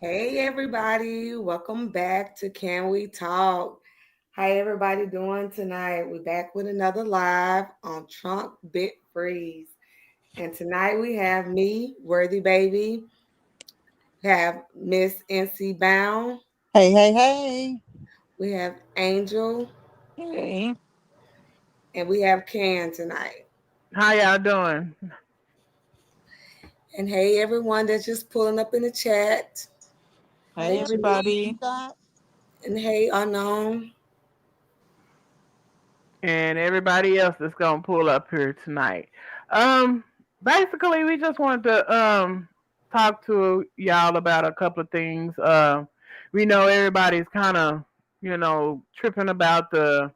Hey everybody, welcome back to Can We Talk? How everybody doing tonight? We're back with another live on Trunk Bit Freeze. And tonight we have me, Worthy Baby, have Miss NC Bound, Hey, hey, hey. we have Angel, Hey, and we have Can tonight. how y'all doing? And hey everyone that's just pulling up in the chat. Hey, Hey, everybody in everybody. chat. And hey Unknown. And everybody else that's gonna pull up here tonight. Um, Basically, we just wanted to talk to y'all about a couple of things. We know everybody's kind of tripping about the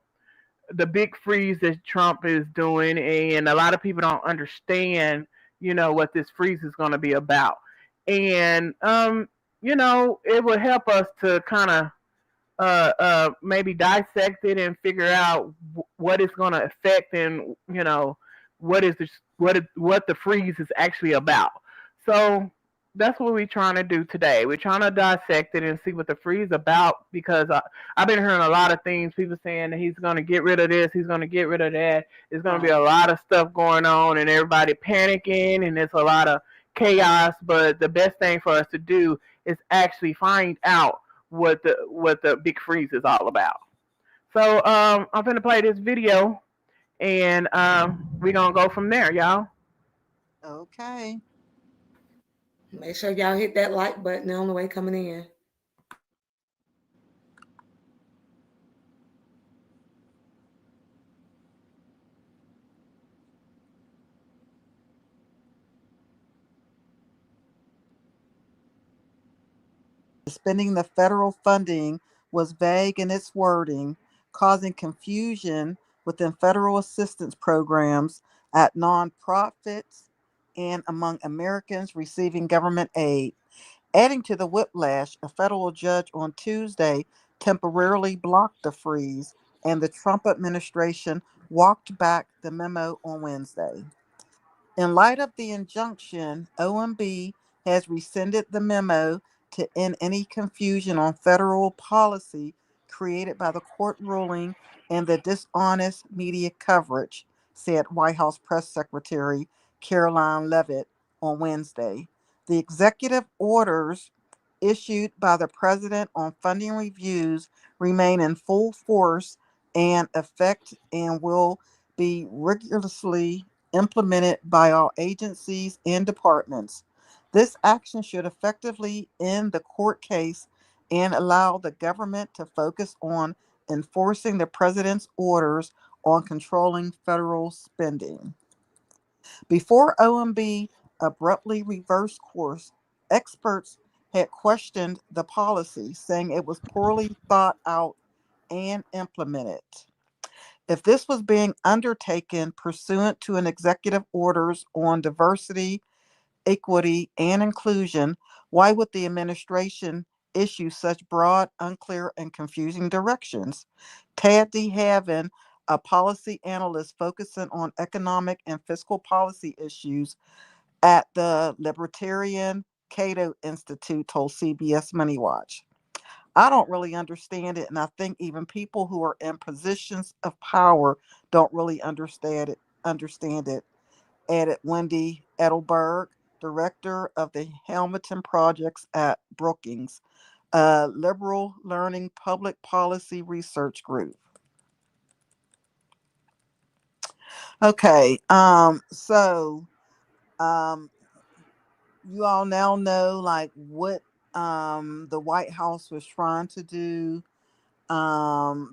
big freeze that Trump is doing, and a lot of people don't understand what this freeze is going to be about. And it will help us to kind of maybe dissect it and figure out what it's going to affect, and what the freeze is actually about. So that's what we're trying to do today. We're trying to dissect it and see what the freeze is about, because I've been hearing a lot of things. People saying that he's going to get rid of this, he's going to get rid of that. There's going to be Right. a lot of stuff going on, and everybody panicking, and there's a lot of chaos. But the best thing for us to do is actually find out what the big freeze is all about. So I'm gonna play this video, and we're gonna go from there, y'all. Okay. Make sure y'all hit that like button on the way coming in. Spending the federal funding was vague in its wording, causing confusion within federal assistance programs at nonprofits and among Americans receiving government aid. Adding to the whiplash, a federal judge on Tuesday temporarily blocked the freeze, and the Trump administration walked back the memo on Wednesday. In light of the injunction, OMB has rescinded the memo to end any confusion on federal policy created by the court ruling and the dishonest media coverage, said White House Press Secretary Caroline Leavitt on Wednesday. The executive orders issued by the president on funding reviews remain in full force and effect and will be rigorously implemented by all agencies and departments. This action should effectively end the court case and allow the government to focus on enforcing the president's orders on controlling federal spending. Before OMB abruptly reversed course, experts had questioned the policy, saying it was poorly thought out and implemented. If this was being undertaken pursuant to an executive orders on diversity, equity, and inclusion, why would the administration issue such broad, unclear, and confusing directions? Tad D. Havin, a policy analyst focusing on economic and fiscal policy issues at the Libertarian Cato Institute, told CBS Money Watch. I don't really understand it, and I think even people who are in positions of power don't really understand it, added Wendy Edelberg, director of the Hamilton Projects at Brookings, a liberal learning public policy research group. Okay, um, you all now know like what the White House was trying to do.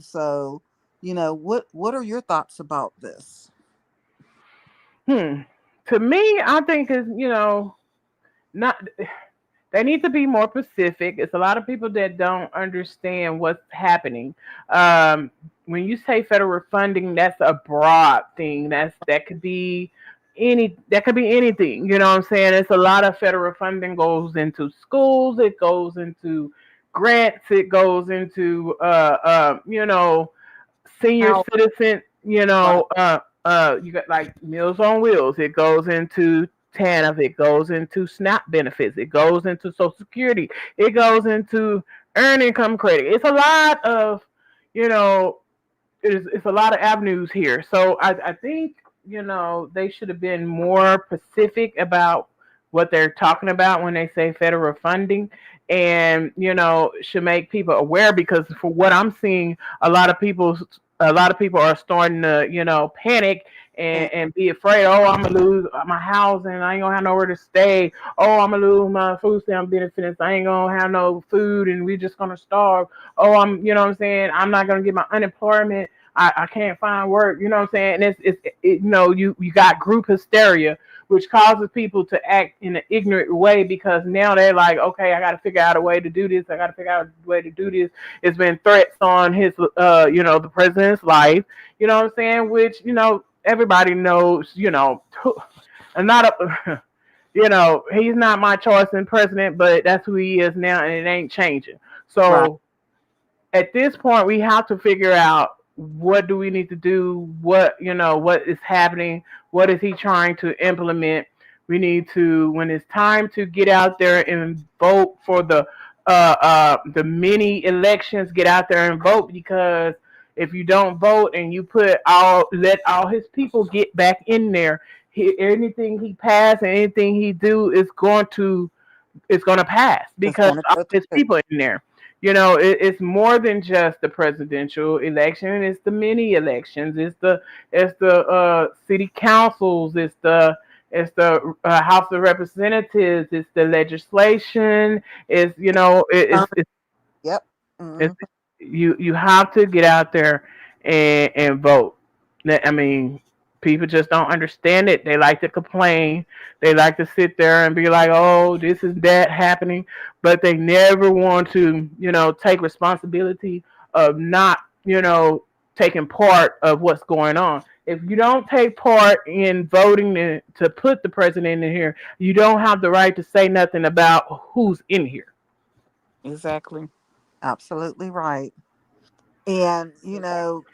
So what are your thoughts about this? Hmm. To me, I think is not. They need to be more specific. It's a lot of people that don't understand what's happening. When you say federal funding, that's a broad thing. That could be anything. You know what I'm saying? It's a lot of federal funding goes into schools. It goes into grants. It goes into senior How citizen. right, You got like Meals on Wheels. It goes into TANF, it goes into SNAP benefits, it goes into Social Security, it goes into earned income credit. It's a lot of, you know, it's a lot of avenues here. So I think, they should have been more specific about what they're talking about when they say federal funding, and should make people aware, because for what I'm seeing, a lot of people are starting to panic and be afraid. Oh, I'm gonna lose my house and I ain't gonna have nowhere to stay. Oh, I'm gonna lose my food stamp benefits. I ain't gonna have no food and we just gonna starve. Oh, you know what I'm saying, I'm not gonna get my unemployment. I can't find work. You know what I'm saying? And you got group hysteria, which causes people to act in an ignorant way, because now they're like, okay, I got to figure out a way to do this. I got to figure out a way to do this. It's been threats on his, the president's life. You know what I'm saying? Which, everybody knows, and not a, he's not my choice in president, but that's who he is now, and it ain't changing. Right. So at this point, we have to figure out, what do we need to do, what is happening, what is he trying to implement. We need to, when it's time to get out there and vote for the mini elections, get out there and vote, because if you don't vote and you let all his people get back in there, anything he pass and anything he do is going to pass, It's because going to all go his through. people in there. It's more than just the presidential election. It's the mini elections. It's the city councils. It's the House of Representatives. It's the legislation. It's you know Um, it's yep. it's Hmm. you have to get out there and vote. I mean, people just don't understand it. They like to complain. They like to sit there and be like, "Oh, this is that happening," but they never want to, take responsibility of not, taking part of what's going on. If you don't take part in voting to put the president in here, you don't have the right to say nothing about who's in here. Exactly. Absolutely right. And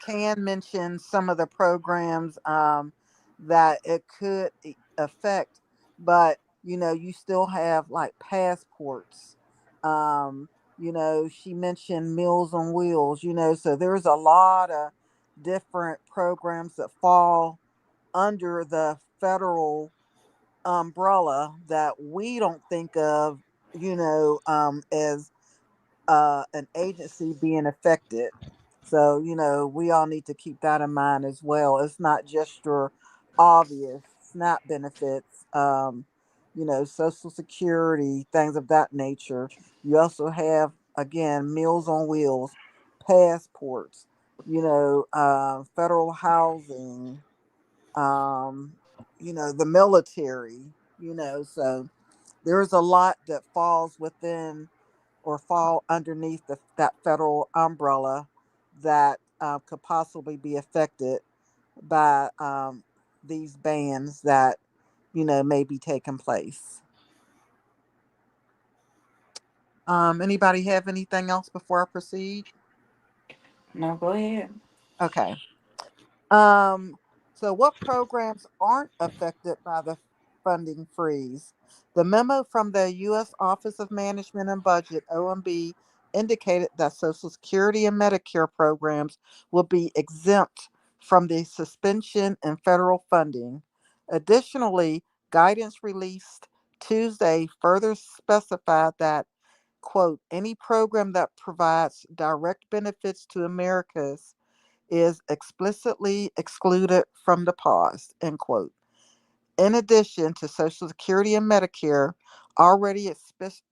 can mention some of the programs that it could affect, but you still have like passports. Um, she mentioned Meals on Wheels. So there's a lot of different programs that fall under the federal umbrella that we don't think of, as an agency being affected. So, we all need to keep that in mind as well. It's not just your obvious SNAP benefits, Social Security, things of that nature. You also have, again, Meals on Wheels, passports, federal housing, um, the military, so there's a lot that falls within or fall underneath that federal umbrella that could possibly be affected by these bans that may be taking place. Anybody have anything else before I proceed? No, go ahead. Okay. Um, so, what programs aren't affected by the funding freeze? The memo from the U.S. Office of Management and Budget, OMB, indicated that Social Security and Medicare programs will be exempt from the suspension in federal funding. Additionally, guidance released Tuesday further specified that, quote, any program that provides direct benefits to Americans is explicitly excluded from the pause, end quote. In addition to Social Security and Medicare, already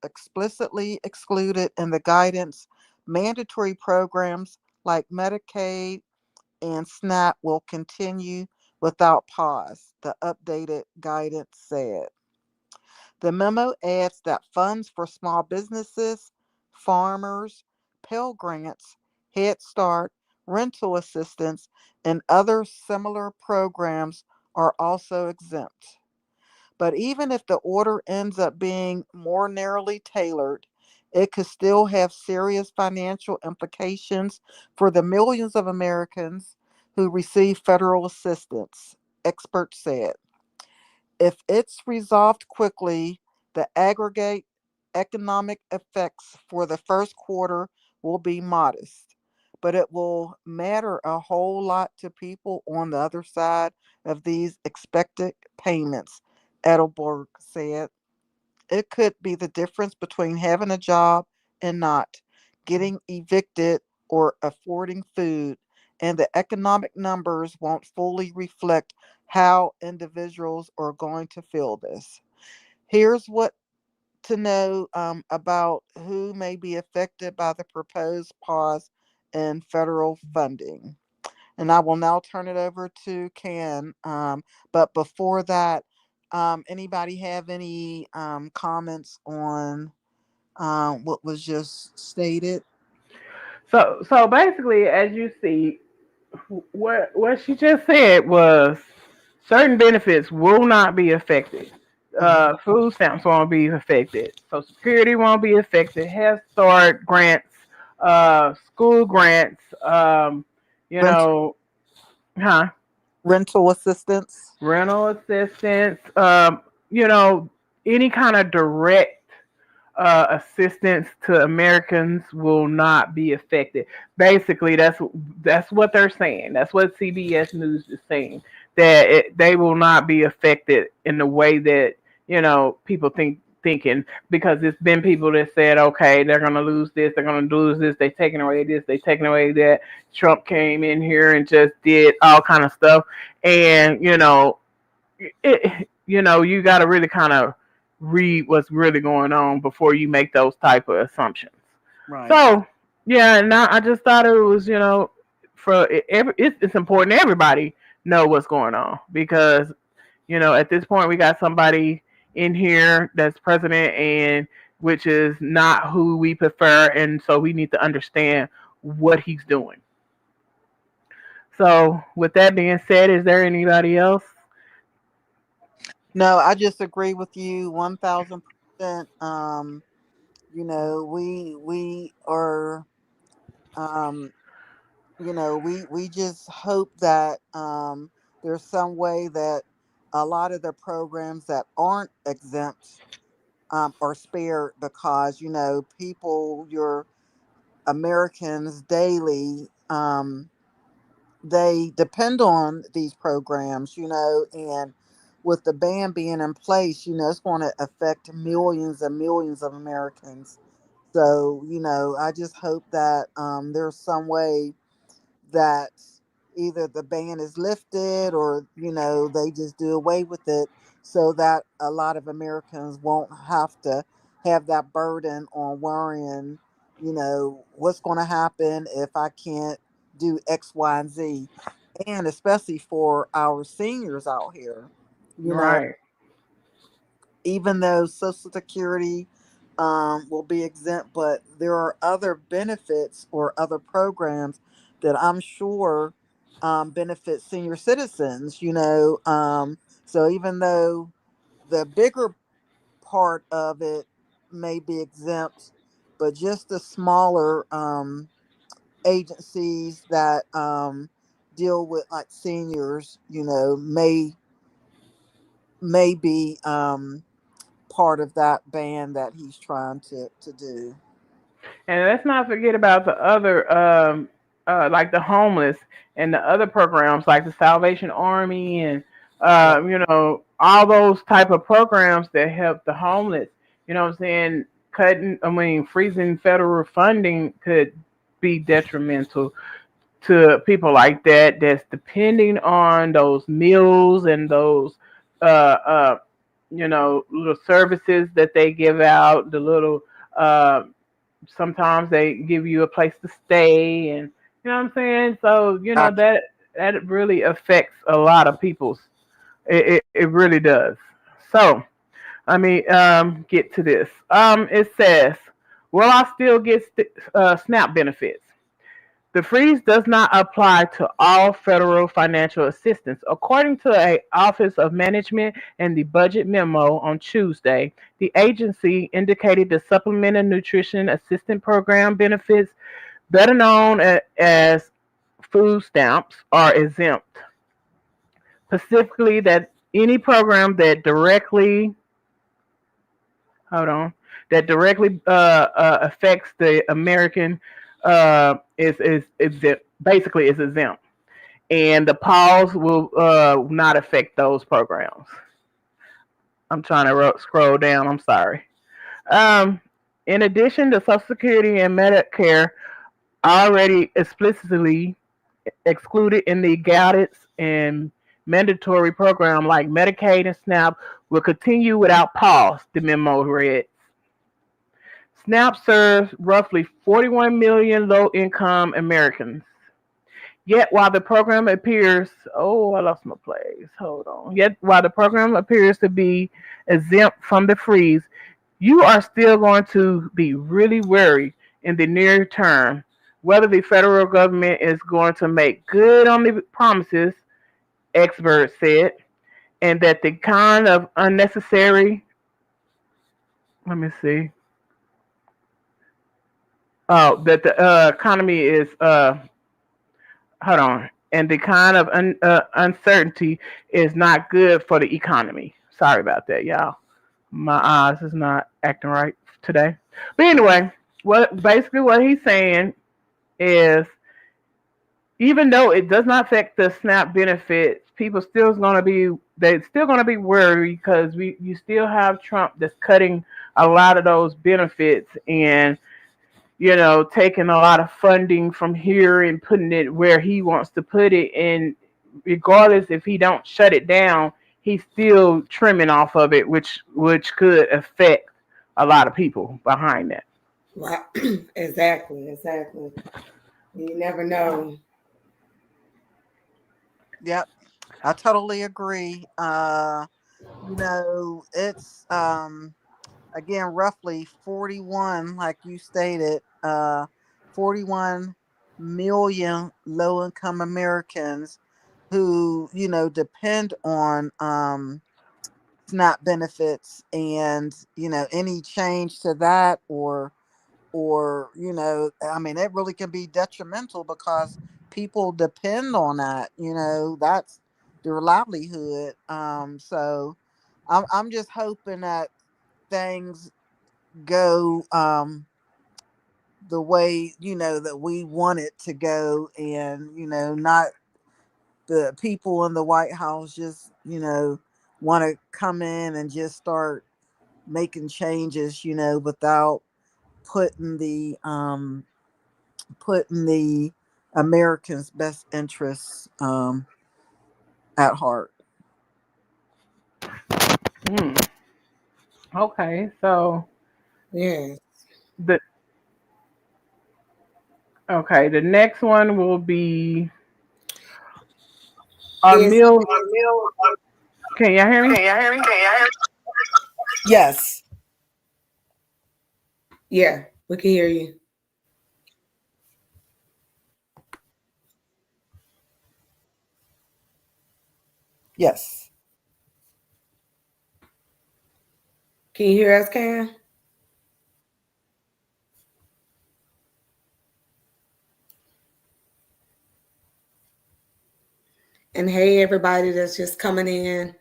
explicitly excluded in the guidance, mandatory programs like Medicaid and SNAP will continue without pause, the updated guidance said. The memo adds that funds for small businesses, farmers, Pell Grants, Head Start, rental assistance, and other similar programs are also exempt. But even if the order ends up being more narrowly tailored, it could still have serious financial implications for the millions of Americans who receive federal assistance, experts said. If it's resolved quickly, the aggregate economic effects for the first quarter will be modest, but it will matter a whole lot to people on the other side of these expected payments, Edelberg said. It could be the difference between having a job and not, getting evicted or affording food, and the economic numbers won't fully reflect how individuals are going to feel this. Here's what to know about who may be affected by the proposed pause in federal funding. And I will now turn it over to Ken. But before that, anybody have any comments on what was just stated? So basically, as you see, what she just said was certain benefits will not be affected. Mhm. Food stamps won't be affected. Social Security won't be affected. Head Start grants, school grants, you Rent, know, huh? rental assistance. Rental assistance, you know, any kind of direct assistance to Americans will not be affected. Basically, that's what they're saying. That's what CBS News is saying. That they will not be affected in the way that people thinking, because it's been people that said, okay, they're gonna lose this, they're gonna lose this, they taking away this, they taking away that. Trump came in here and just did all kind of stuff, and you got to really kind of read what's really going on before you make those type of assumptions. Right. So yeah, and I just thought it was it's important everybody know what's going on, because at this point we got somebody in here that's president, and which is not who we prefer, and so we need to understand what he's doing. So with that being said, is there anybody else? No, I just agree with you 1000%. We are um we just hope that there's some way that a lot of the programs that aren't exempt are spared, because people, your Americans daily, they depend on these programs, and with the ban being in place, it's going to affect millions and millions of Americans. So I just hope that there's some way that either the ban is lifted, or they just do away with it, so that a lot of Americans won't have to have that burden on worrying what's going to happen if I can't do X, Y, and Z. And especially for our seniors out here, you know Right. even though Social Security will be exempt, but there are other benefits or other programs that I'm sure benefit senior citizens. So even though the bigger part of it may be exempt, but just the smaller agencies that deal with like seniors, may be part of that ban that he's trying to do. And let's not forget about the other, like the homeless and the other programs like the Salvation Army, and Right. all those type of programs that help the homeless. You know what I'm saying? Freezing federal funding could be detrimental to people like that, that's depending on those meals and those uh, uh, little services that they give out, the little uh, sometimes they give you a place to stay, and you know what I'm saying. So Gotcha. that really affects a lot of people's. It really does. So let me get to this. It says, will I still get SNAP benefits? The freeze does not apply to all federal financial assistance. According to a Office of Management and the Budget memo on Tuesday, the agency indicated the Supplemental Nutrition Assistance Program benefits, better known as food stamps, are exempt. Specifically, that any program that directly hold on that directly affects the American is basically is exempt, and the pause will not affect those programs. I'm trying to scroll down. I'm sorry. Um, in addition, the Social Security and Medicare already explicitly excluded in the guidance and mandatory program like Medicaid and SNAP will continue without pause, the memo read. SNAP serves roughly 41 million low income Americans. Yet, while the program appears, oh, I lost my place. Hold on. Yet, while the program appears to be exempt from the freeze, you are still going to be really worried in the near term whether the federal government is going to make good on the promises, experts said, and that the kind of unnecessary, let me see, oh, that the economy is, hold on, and the kind of uncertainty is not good for the economy. Sorry about that, y'all. My eyes is not acting right today. But anyway, what he's saying is even though it does not affect the SNAP benefits, people still is going to be they're still going to be worried because we you still have Trump that's cutting a lot of those benefits and taking a lot of funding from here and putting it where he wants to put it. And regardless if he don't shut it down, he's still trimming off of it, which could affect a lot of people behind that. Right. Exactly. Exactly. You never know. Yep, I totally agree. It's again roughly 41, like you stated, 41 million low income Americans who depend on SNAP benefits, and any change to that, or I mean, it really can be detrimental because people depend on that. That's their livelihood. So I'm just hoping that things go the way that we want it to go, and not the people in the White House just want to come in and just start making changes without putting the Americans' best interests at heart. Hmm. Okay, so Yes. the the next one will be our Is meal. Can y'all hear me? yes. Yeah, we can hear you. Yes. Can you hear us, Cam? And hey, everybody that's just coming in.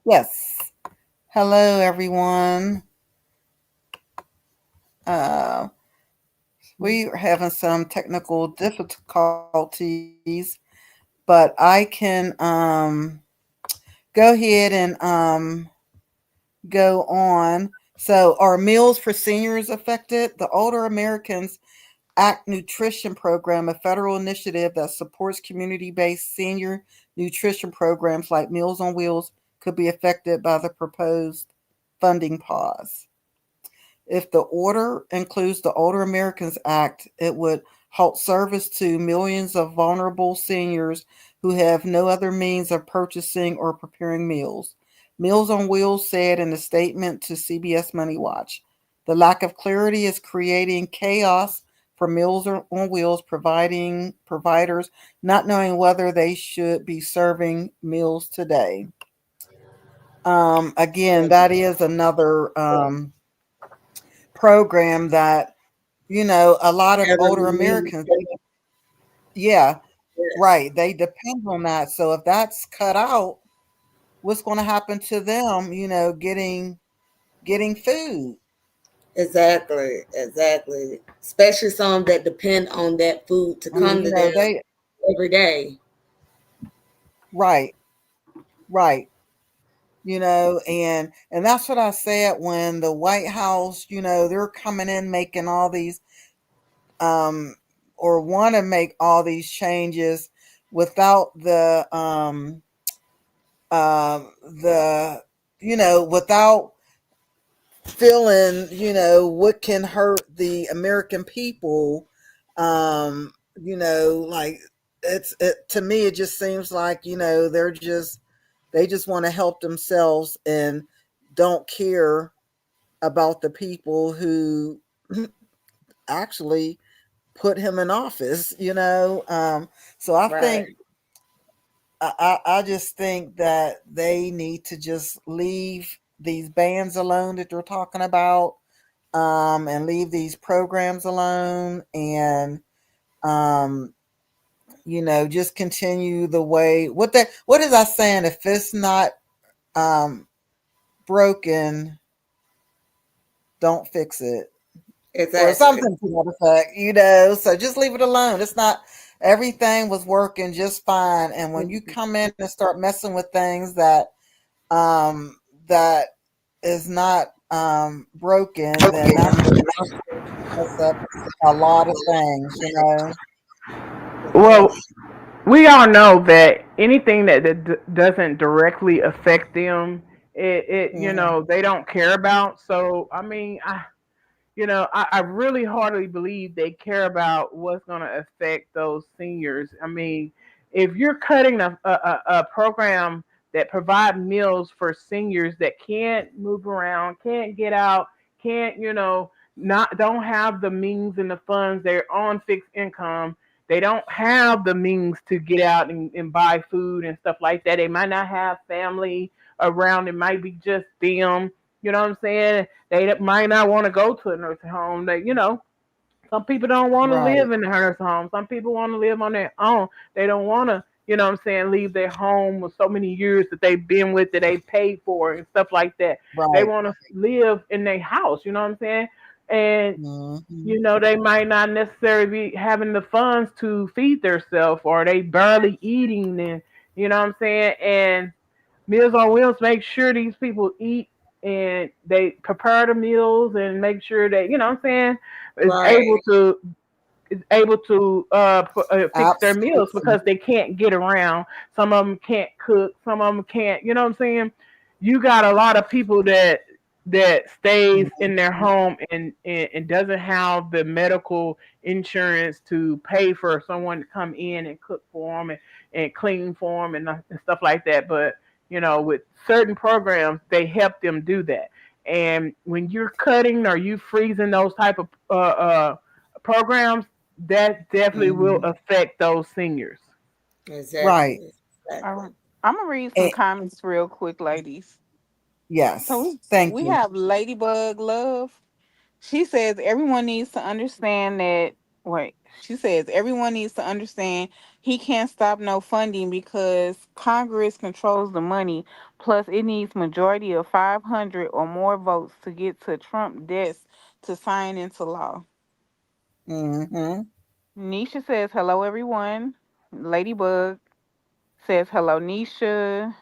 Yes. Hello, everyone. Uh, we're having some technical difficulties, but I can go ahead and go on. So, are meals for seniors affected? The Older Americans Act Nutrition Program, a federal initiative that supports community based senior nutrition programs like Meals on Wheels, could be affected by the proposed funding pause. If the order includes the Older Americans Act, it would halt service to millions of vulnerable seniors who have no other means of purchasing or preparing meals. Meals on Wheels said in a statement to CBS Money Watch. The lack of clarity is creating chaos for Meals on Wheels providing providers not knowing whether they should be serving meals today. Again, that is another program that a lot of older Heavenly. Americans, yeah, right, they depend on that. So if that's cut out, what's going to happen to them, getting food? Exactly, exactly. Especially some that depend on that food to I mean, come to them they every day. right, right. And that's what I said when the White House, they're coming in making all these um or want to make all these changes without the without feeling, what can hurt the American people. Like it to me, it just seems like, they just want to help themselves and don't care about the people who actually put him in office. So I Right. think I just think that they need to just leave these bans alone that they're talking about, and leave these programs alone, and um, just continue the way. What is I saying? If it's not um, broken, don't fix it, or Exactly. something to that effect. So just leave it alone. It's not, everything was working just fine, and when you come in and start messing with things um that is not broken, then that's when you mess up a lot of things. Well, Exactly. we all know that anything that doesn't directly affect them, Hmm. they don't care about. So I mean, I really hardly believe they care about what's going to affect those seniors. I mean, if you're cutting a program that provide meals for seniors that can't move around, can't get out, can't, not don't have the means and the funds, they're on fixed income. They don't have the means to get out and buy food and stuff like that. They might not have family around. It might be just them. You know what I'm saying? They might not want to go to a nursing home. Some people don't want to Right, live in a nursing home. Some people want to live on their own. They don't want to, leave their home with so many years that they've been with, that they paid for and stuff like that. They right. want to live in their house. You know what I'm saying? And Hmm. they might not necessarily be having the funds to feed themselves, or they barely eating, and you know what I'm saying? And Meals on Wheels make sure these people eat, and they prepare the meals and make sure that, you know what I'm saying, is able Right. to fix their meals, Absolutely. because they can't get around. Some of them can't cook. Some of them can't. You know what I'm saying? You got a lot of people that stays in their Mhm. home, and doesn't have the medical insurance to pay for someone to come in and cook for them, and clean for them, and stuff like that. But with certain programs, they help them do that. And when you're cutting or you freezing those type of programs, that definitely will Mhm. affect those seniors. Right. Exactly. All Exactly. right. I'm gonna read some And comments real quick, ladies. So yes, thank we you. have Ladybug Love. She says everyone needs to understand that. Wait, she says everyone needs to understand he can't stop no funding because Congress controls the money. Plus, it needs majority of 500 or more votes to get to Trump desk to sign into law. Hmm. Nisha says hello, everyone. Ladybug says hello, Nisha.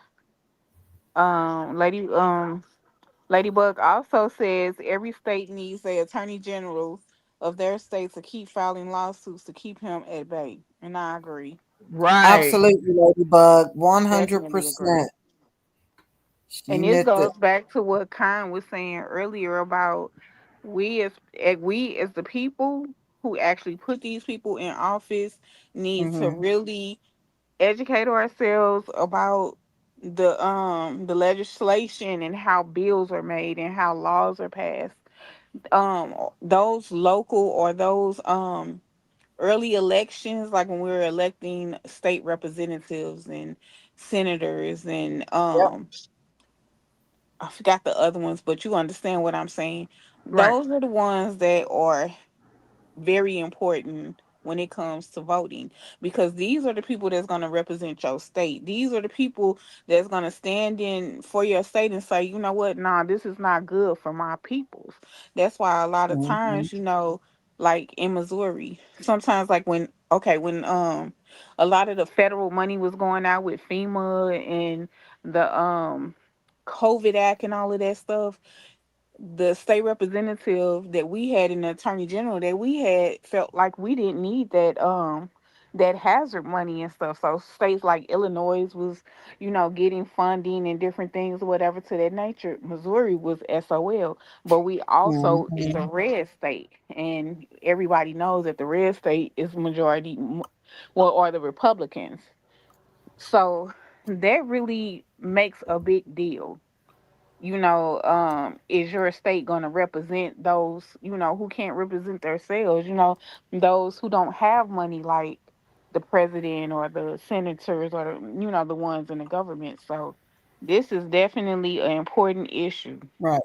Lady Ladybug also says every state needs a attorney general of their state to keep filing lawsuits to keep him at bay. And I agree. Right. Absolutely, Ladybug. one hundred Definitely agree. percent. She And this knit the. goes back to what Khan was saying earlier about we as the people who actually put these people in office need to Hmm. really educate ourselves about the legislation and how bills are made and how laws are passed. Those local or those early elections, like when we were electing state representatives and senators and Yep. I forgot the other ones, but you understand what I'm saying. Right. Those are the ones that are very important when it comes to voting, because these are the people that's going to represent your state. These are the people that's going to stand in for your state and say, you know what, nah, this is not good for my peoples. That's why a lot of Mhm. times, like in Missouri, sometimes like when a lot of the federal money was going out with FEMA and the COVID Act and all of that stuff, the state representative that we had and the attorney general that we had felt like we didn't need that hazard money and stuff. So states like Illinois was, getting funding and different things or whatever to that nature. Missouri was SOL, but we also is a Mhm. red state, and everybody knows that the red state is majority, well, or the Republicans. So that really makes a big deal. Is your state going to represent those, who can't represent themselves, those who don't have money like the president or the senators or, the ones in the government. So this is definitely an important issue. Right.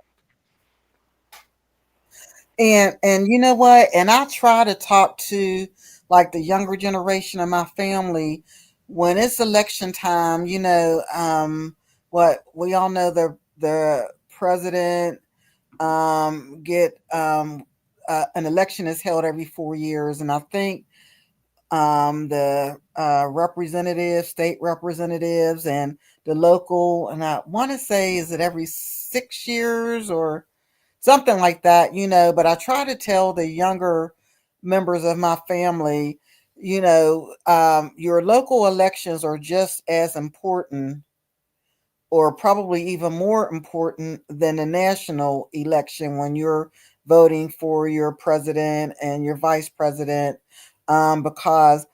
And you know what? And I try to talk to like the younger generation of my family when it's election time. What we all know, the president get an election is held every 4 years, and I think the representatives, state representatives, and the local, and I want to say, is it every 6 years or something like that, but I try to tell the younger members of my family, your local elections are just as important or probably even more important than the national election when you're voting for your president and your vice president, because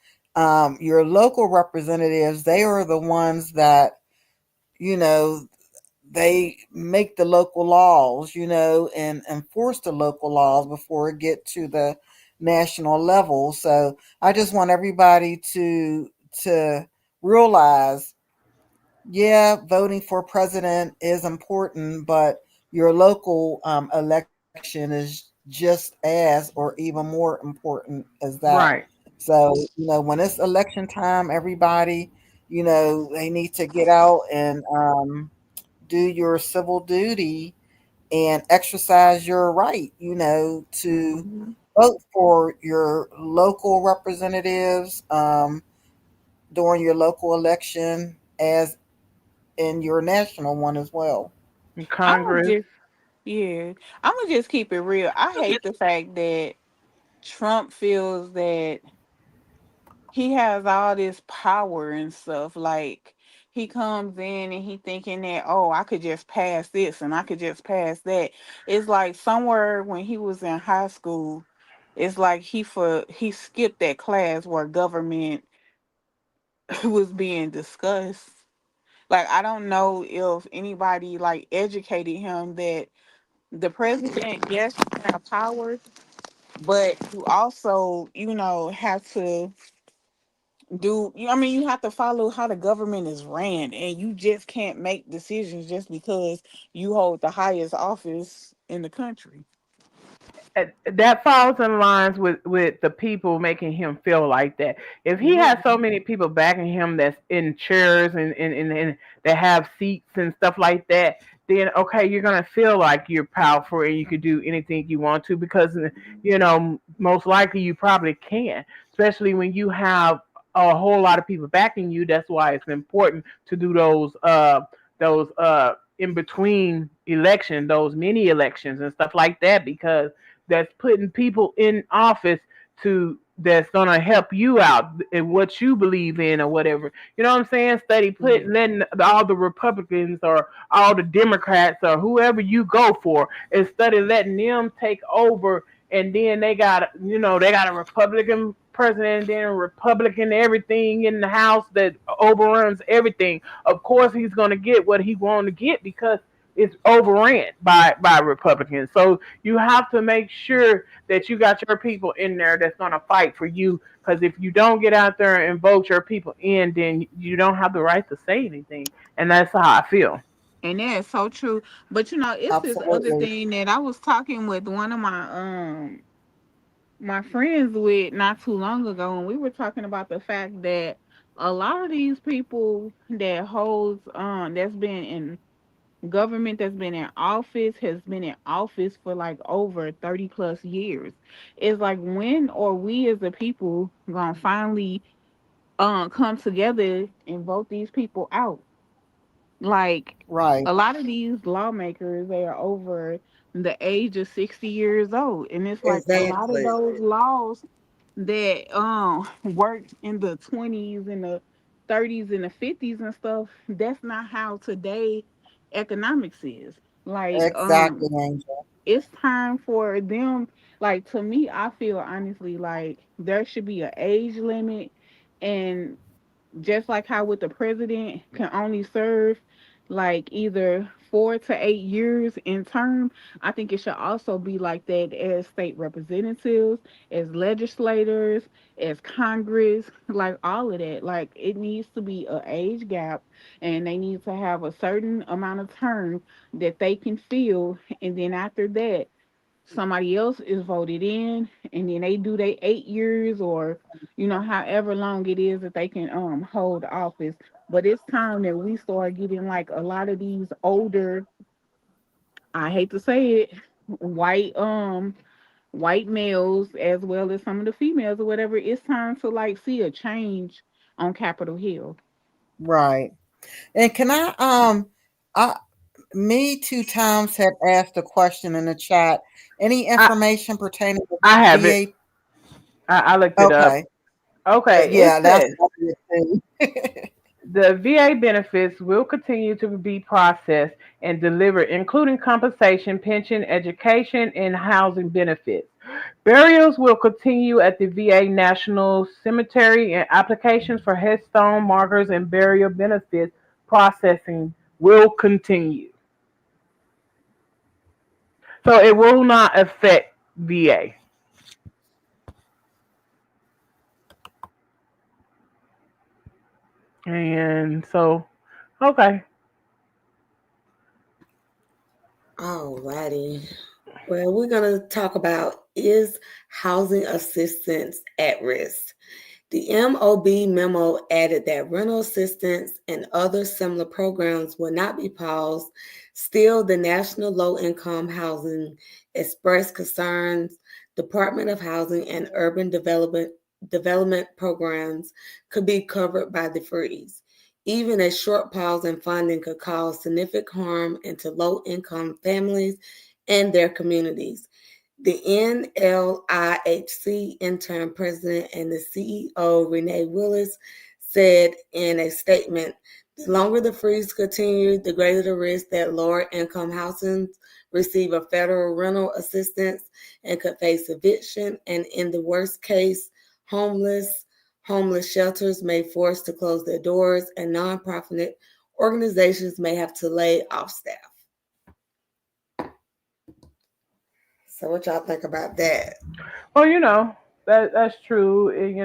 your local representatives, they are the ones that, you know, they make the local laws, and enforce the local laws before it get to the national level. So I just want everybody to realize, yeah, voting for president is important, but your local election is just as or even more important as that. Right. So, when it's election time, everybody, they need to get out and do your civil duty and exercise your right, to Mhm. vote for your local representatives during your local election as in your national one as well. In I'm gonna Congress. just, yeah, I'm gonna just keep it real. I hate the fact that Trump feels that he has all this power and stuff. Like he comes in and he thinking that, oh, I could just pass this and I could just pass that. It's like somewhere when he was in high school, it's like he skipped that class where government was being discussed. Like I don't know if anybody like educated him that the president, yes, you have power, but you also, have to I mean, you have to follow how the government is ran, and you just can't make decisions just because you hold the highest office in the country. That falls in lines with the people making him feel like that. If he Yeah. has so many people backing him that's in chairs and that have seats and stuff like that, then okay, you're gonna feel like you're powerful and you can do anything you want to because most likely you probably can, especially when you have a whole lot of people backing you. That's why it's important to do those in between election, those mini elections and stuff like that, because that's putting people in office to that's gonna help you out in what you believe in or whatever. You know what I'm saying? Study put Yeah. letting all the Republicans or all the Democrats or whoever you go for, and study letting them take over, and then they got a Republican president and then a Republican everything in the House that overruns everything. Of course he's gonna get what he want to get because it's overran by Republicans. So you have to make sure that you got your people in there that's going to fight for you. Because if you don't get out there and vote your people in, then you don't have the right to say anything. And that's how I feel. And that's so true. But it's this other Absolutely. thing that I was talking with one of my my friends with not too long ago, and we were talking about the fact that a lot of these people that holds that's been in government, that's been in office, has been in office for like over 30 plus years. It's like, when are we as a people gonna finally come together and vote these people out? Like, Right. a lot of these lawmakers, they are over the age of 60 years old, and it's like a lot of Exactly. those laws that worked in the 20s and the 30s and the 50s and stuff, that's not how today economics is. Like, Exactly, Angel. it's time for them. Like, to me, I feel honestly like there should be an age limit, and just like how with the president can only serve like either 4 to 8 years in term, I think it should also be like that as state representatives, as legislators, as Congress, like all of that. Like, it needs to be an age gap, and they need to have a certain amount of term that they can fill, and then after that somebody else is voted in, and then they do their 8 years, or however long it is that they can hold office. But it's time that we start getting like a lot of these older, I hate to say it, white white males, as well as some of the females or whatever. It's time to like see a change on Capitol Hill. Right. And can I me 2 times had asked a question in the chat. Any I information pertaining to I have it. VA? I looked it up. Okay. Okay, it Yeah, that's says the thing. the VA benefits will continue to be processed and delivered, including compensation, pension, education, and housing benefits. Burials will continue at the VA National Cemetery, and applications for headstone markers and burial benefits processing will continue. So it will not affect VA. And so, okay. Alrighty. Well, we're going to talk about, is housing assistance at risk? The MOB memo added that rental assistance and other similar programs will not be paused. Still, the National Low Income Housing expressed concerns Department of Housing and Urban Development programs could be covered by the freeze. Even a short pause in funding could cause significant harm into low income families and their communities. The NLIHC interim president and the CEO, Renee Willis, said in a statement, the longer the freeze continues, the greater the risk that lower income housing receive a federal rental assistance and could face eviction, and in the worst case, homeless homeless shelters may force to close their doors, and nonprofit organizations may have to lay off staff. So what y'all think about that? Well, that's true. It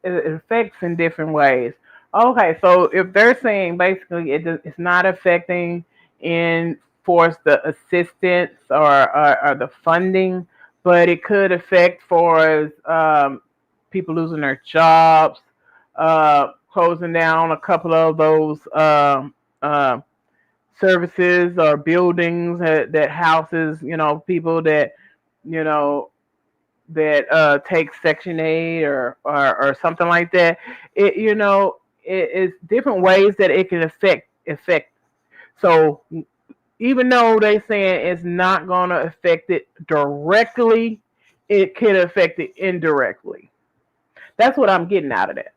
affects in different ways. Okay, so if they're saying basically it's not affecting in force the assistance or the funding, but it could affect for people losing their jobs, closing down a couple of those services or buildings that houses people you know that take Section 8 or something like that. It's different ways that it can affect. So even though they saying it's not going to affect it directly, it could affect it indirectly. That's what I'm getting out of that.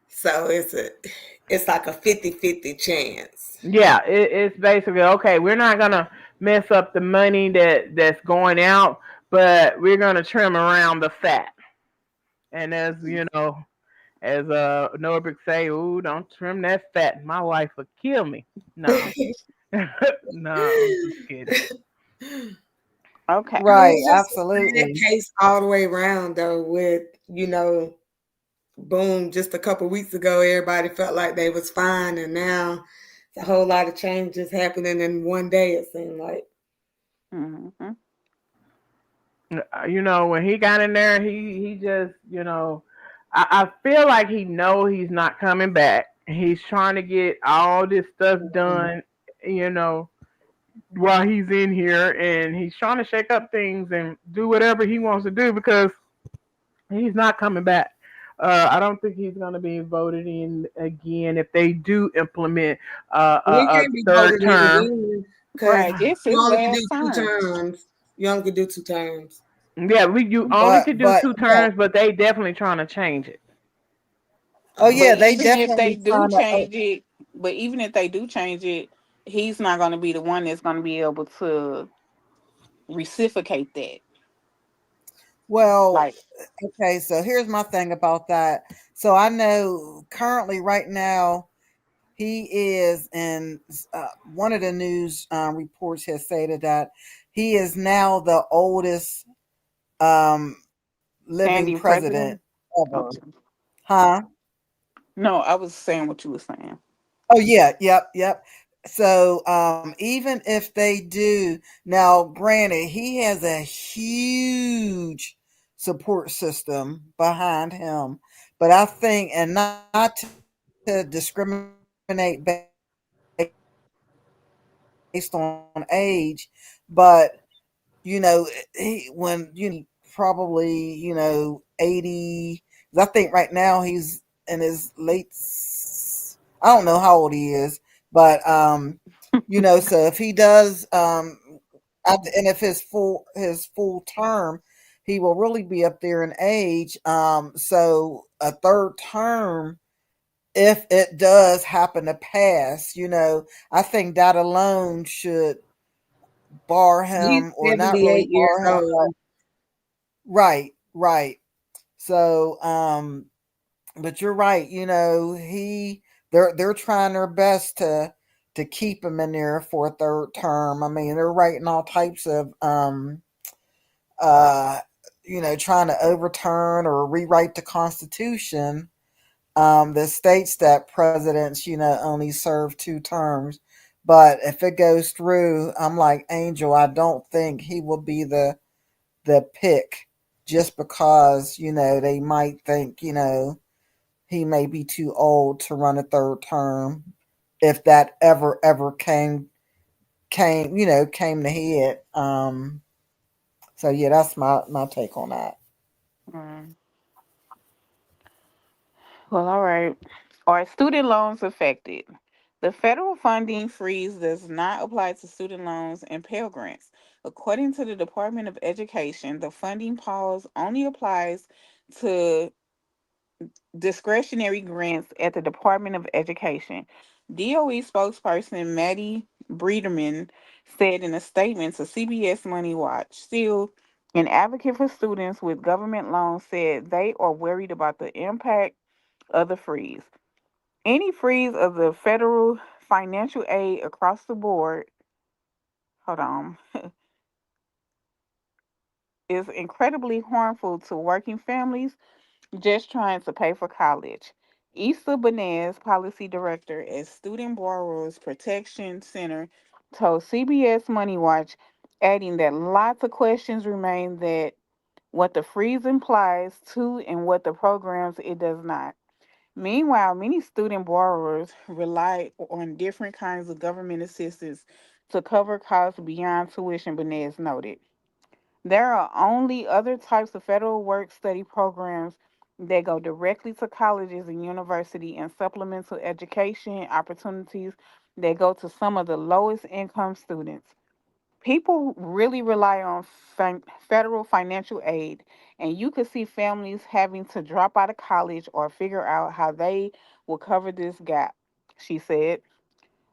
So it's like a 50-50 chance. Yeah, it's basically okay. We're not gonna mess up the money that's going out, but we're gonna trim around the fat. And as Norbert say, "Ooh, don't trim that fat. My wife will kill me." No, no, I'm just kidding. Okay. I mean, Right, it's just a bad absolutely. case all the way around, though. With boom, just a couple weeks ago, everybody felt like they was fine, and now it's a whole lot of changes happening in one day. It seemed like. Hmm. When he got in there, he just, I feel like he know he's not coming back. He's trying to get all this stuff Mhm. done, you know, while he's in here, and he's trying to shake up things and do whatever he wants to do because he's not coming back. I don't think he's going to be voted in again if they do implement He a can't be third voted in term. again because Right. This you is only can do last two time. terms. You only can do 2 terms. Yeah, you only But could do but two yeah. terms, but they definitely trying to change it. Oh yeah, But Um, they even if they definitely do trying to. change it, but even if they do change it, he's not going to be the one that's going to be able to reciprocate that. Well, Like, okay, so here's my thing about that. So I know currently, right now, he is, and one of the news reports has stated that he is now the oldest um, living standing president president. ever. Okay. Huh? No, I was saying what you were saying. Oh yeah, yep. So even if they do now, granted, he has a huge support system behind him, but I think, and not to discriminate based on age, but when probably 80. I think right now he's in his late. I don't know how old he is, but so if he does, at the end of his full term, he will really be up there in age. So a third term, if it does happen to pass, I think that alone should bar He's him, or not really 78 years bar him, but old. right. So, but you're right. They're trying their best to keep him in there for a third term. I mean, they're writing all types of uh trying to overturn or rewrite the Constitution that states that presidents only serve 2 terms. But if it goes through, I'm like Angel. I don't think he will be the pick, just because they might think he may be too old to run a third term, if that ever came to head. So yeah, that's my take on that. Mm. Well, all right. Are student loans affected? The federal funding freeze does not apply to student loans and Pell Grants. According to the Department of Education, the funding pause only applies to discretionary grants at the Department of Education. DOE spokesperson Maddie Breederman said in a statement to CBS Money Watch. Still, an advocate for students with government loans said they are worried about the impact of the freeze. Any freeze of the federal financial aid across the board, hold on, is incredibly harmful to working families just trying to pay for college. Issa Banez, policy director at Student Borrowers Protection Center, told CBS Money Watch, adding that lots of questions remain that what the freeze implies to and what the programs it does not. Meanwhile, many student borrowers rely on different kinds of government assistance to cover costs beyond tuition, Banez noted. There are only other types of federal work study programs that go directly to colleges and university and supplemental education opportunities that go to some of the lowest income students. People really rely on federal financial aid, and you could see families having to drop out of college or figure out how they will cover this gap, she said.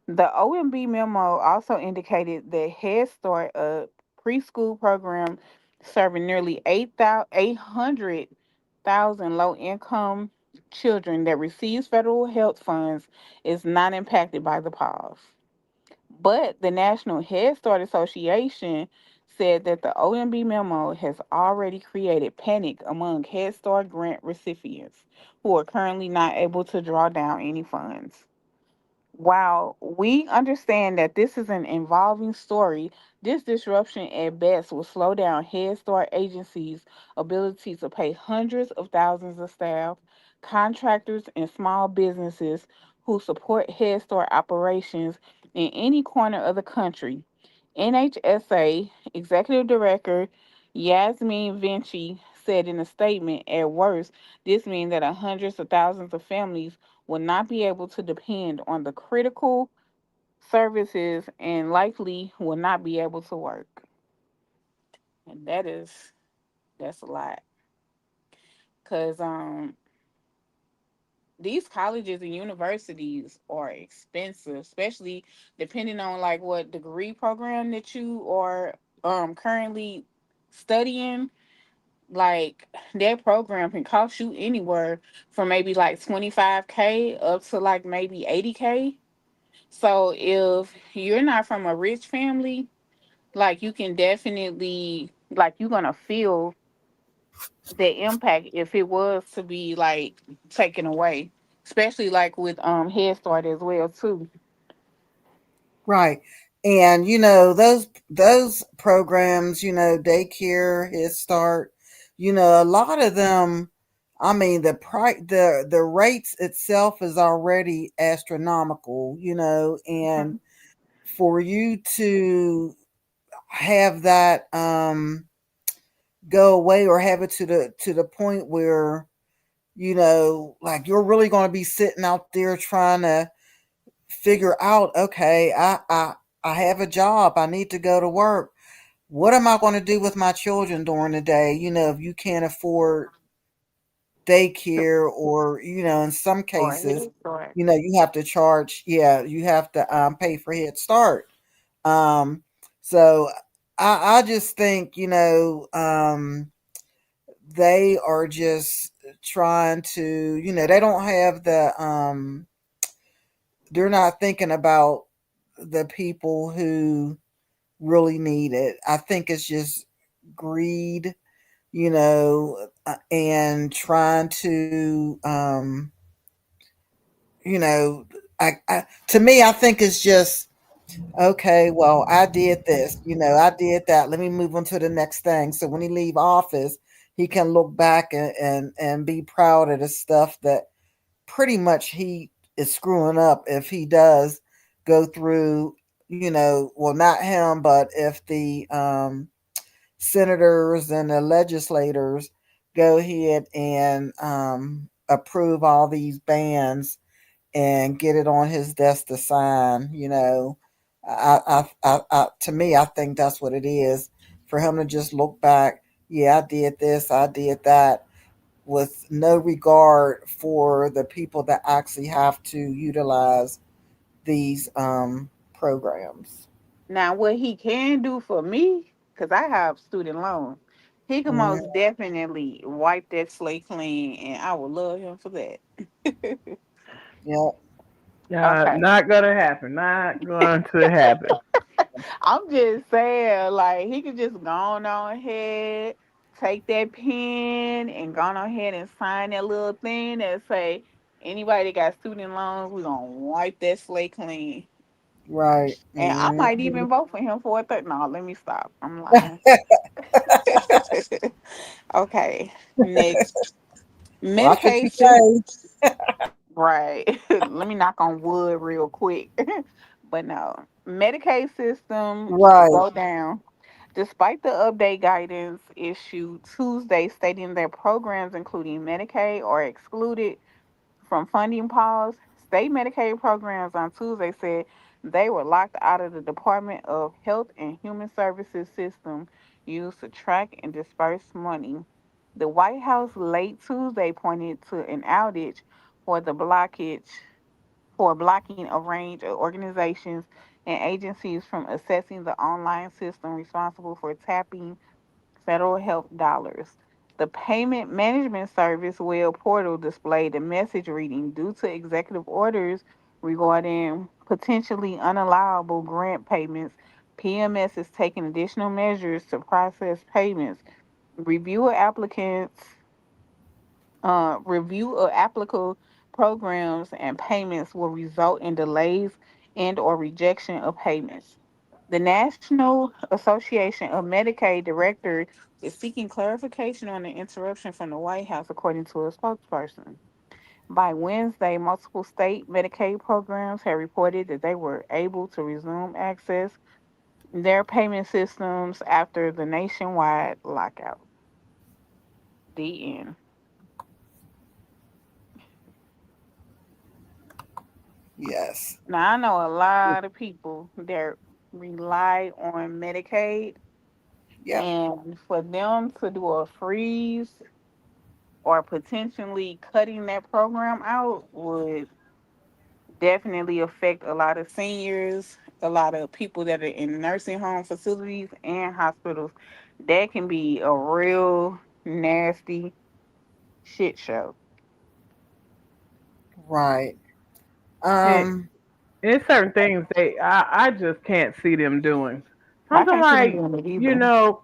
The OMB memo also indicated that Head Start, a preschool program serving nearly 800,000 low income children that receives federal health funds, is not impacted by the pause. But the National Head Start Association said that the OMB memo has already created panic among Head Start grant recipients who are currently not able to draw down any funds. While we understand that this is an evolving story, this disruption at best will slow down Head Start agencies' ability to pay hundreds of thousands of staff, contractors, and small businesses who support Head Start operations in any corner of the country. NHSA Executive Director Yasmin Vinci said in a statement, at worst, this means that hundreds of thousands of families will not be able to depend on the critical services and likely will not be able to work. And that's a lot. Cause these colleges and universities are expensive, especially depending on like what degree program that you are currently studying. Like that program can cost you anywhere from maybe like 25K up to like maybe 80K. So if you're not from a rich family, like you can definitely like you're gonna feel the impact if it was to be like taken away. Especially like with Head Start as well too. Right. And those programs, daycare, Head Start, a lot of them, I mean the rates itself is already astronomical, and Mhm. for you to have that go away or have it to the point where, like you're really going to be sitting out there trying to figure out, okay, I have a job, I need to go to work. What am I going to do with my children during the day? If you can't afford daycare, or in some Or cases, Head Start. you have to charge. Yeah, you have to pay for Head Start. Um, so I just think they are just trying to, they don't have they're not thinking about the people who really need it. I think it's just greed, and trying to, you know, to me, I think it's just okay. Well, I did this, I did that. Let me move on to the next thing. So when he leave office, he can look back and be proud of the stuff that pretty much he is screwing up if he does go through, well, not him, but if the senators and the legislators go ahead and approve all these bans and get it on his desk to sign. To me, I think that's what it is, for him to just look back. Yeah, I did this, I did that, with no regard for the people that actually have to utilize these programs. Now, what he can do for me, because I have student loans, he can Mhm. most definitely wipe that slate clean, and I would love him for that. Yeah, Okay. Not gonna happen. Not going to happen. I'm just saying, like, he could just go on ahead, take that pen, and go on ahead and sign that little thing that say, anybody that got student loans, we're going to wipe that slate clean. right. And I Mhm. might even vote for him for a third. No, let me stop. I'm lying. Okay, next. Watch what you Medication. say. Right. Let me knock on wood real quick. But no, Medicaid system Right, go down. Despite the update guidance issued Tuesday stating that programs including Medicaid are excluded from funding pause, state Medicaid programs on Tuesday said they were locked out of the Department of Health and Human Services system used to track and disperse money. The White House late Tuesday pointed to an outage for the blockage for blocking a range of organizations and agencies from accessing the online system responsible for tapping federal health dollars. The payment management service web portal displayed a message reading due to executive orders regarding potentially unallowable grant payments. PMS is taking additional measures to process payments. Review of applicants, review of applicable programs and payments will result in delays and or rejection of payments. The National Association of Medicaid director is seeking clarification on the interruption from the White House, according to a spokesperson. By Wednesday, multiple state Medicaid programs have reported that they were able to resume access their payment systems after the nationwide lockout. The end. Yes. Now I know a lot of people that rely on Medicaid, Yep. and for them to do a freeze or potentially cutting that program out would definitely affect a lot of seniors, a lot of people that are in nursing home facilities and hospitals. That can be a real nasty shit show. Right. And Um. it's certain things I just can't see them doing. I Something can't see them like, doing it you either. know,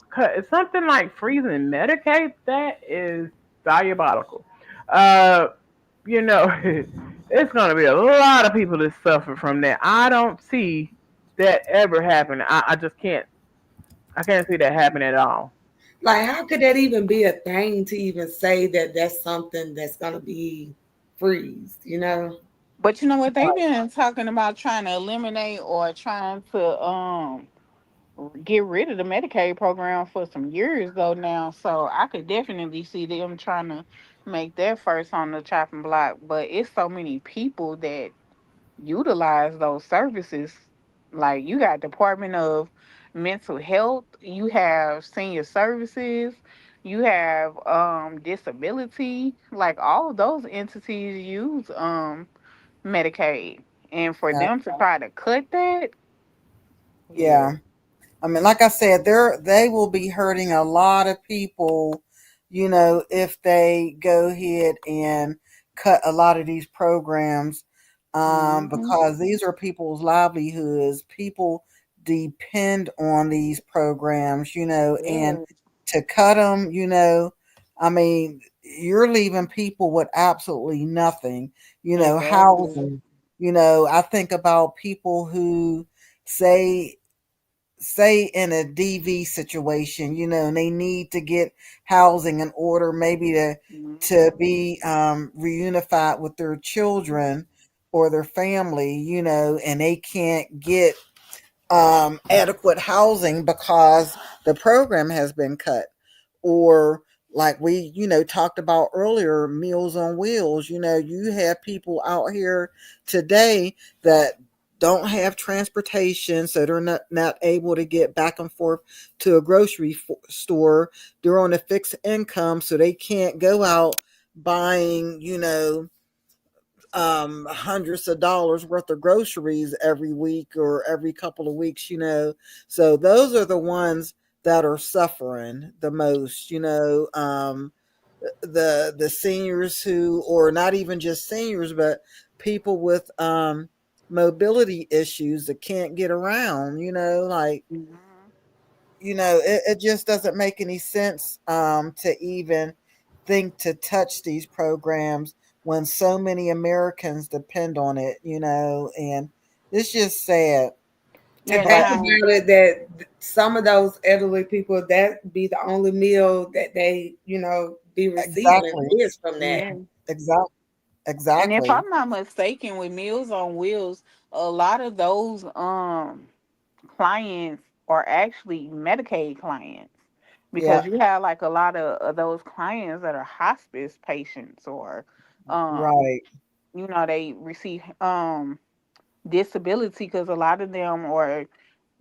something like freezing Medicaid, that is diabolical. Uh, you know, it's gonna be a lot of people that suffer from that. I don't see that ever happen. I just can't. I can't see that happen at all. Like, how could that even be a thing to even say that that's something that's gonna be freezed? You know? But you know what? They've been talking about trying to eliminate or trying to get rid of the Medicaid program for some years though now. So I could definitely see them trying to make that first on the chopping block. But it's so many people that utilize those services. Like you got Department of Mental Health, you have senior services, you have disability, like all those entities use Medicaid. And for Yeah. them to try to cut that, yeah. Yeah. I mean, like I said, they will be hurting a lot of people, if they go ahead and cut a lot of these programs, Hmm. because these are people's livelihoods. People depend on these programs, and Yeah. to cut them, I mean, you're leaving people with absolutely nothing, Exactly. housing. I think about people who say in a DV situation, and they need to get housing in order maybe to Mhm. be reunified with their children or their family, and they can't get adequate housing because the program has been cut. Or like we, talked about earlier, Meals on Wheels. You have people out here today that don't have transportation, so they're not able to get back and forth to a grocery store. They're on a fixed income, so they can't go out buying, hundreds of dollars worth of groceries every week or every couple of weeks. So those are the ones that are suffering the most. The seniors who, or not even just seniors, but people with mobility issues that can't get around. Like, Mhm. it just doesn't make any sense to even think to touch these programs when so many Americans depend on it, and it's just sad. And Yeah, think But now about it that some of those elderly people, that be the only meal that they, be receiving exactly. is from that. yeah. Exactly. And if Exactly. I'm not mistaken, with Meals on Wheels, a lot of those clients are actually Medicaid clients Yeah. because you have like a lot of those clients that are hospice patients or um Right. they receive disability because a lot of them are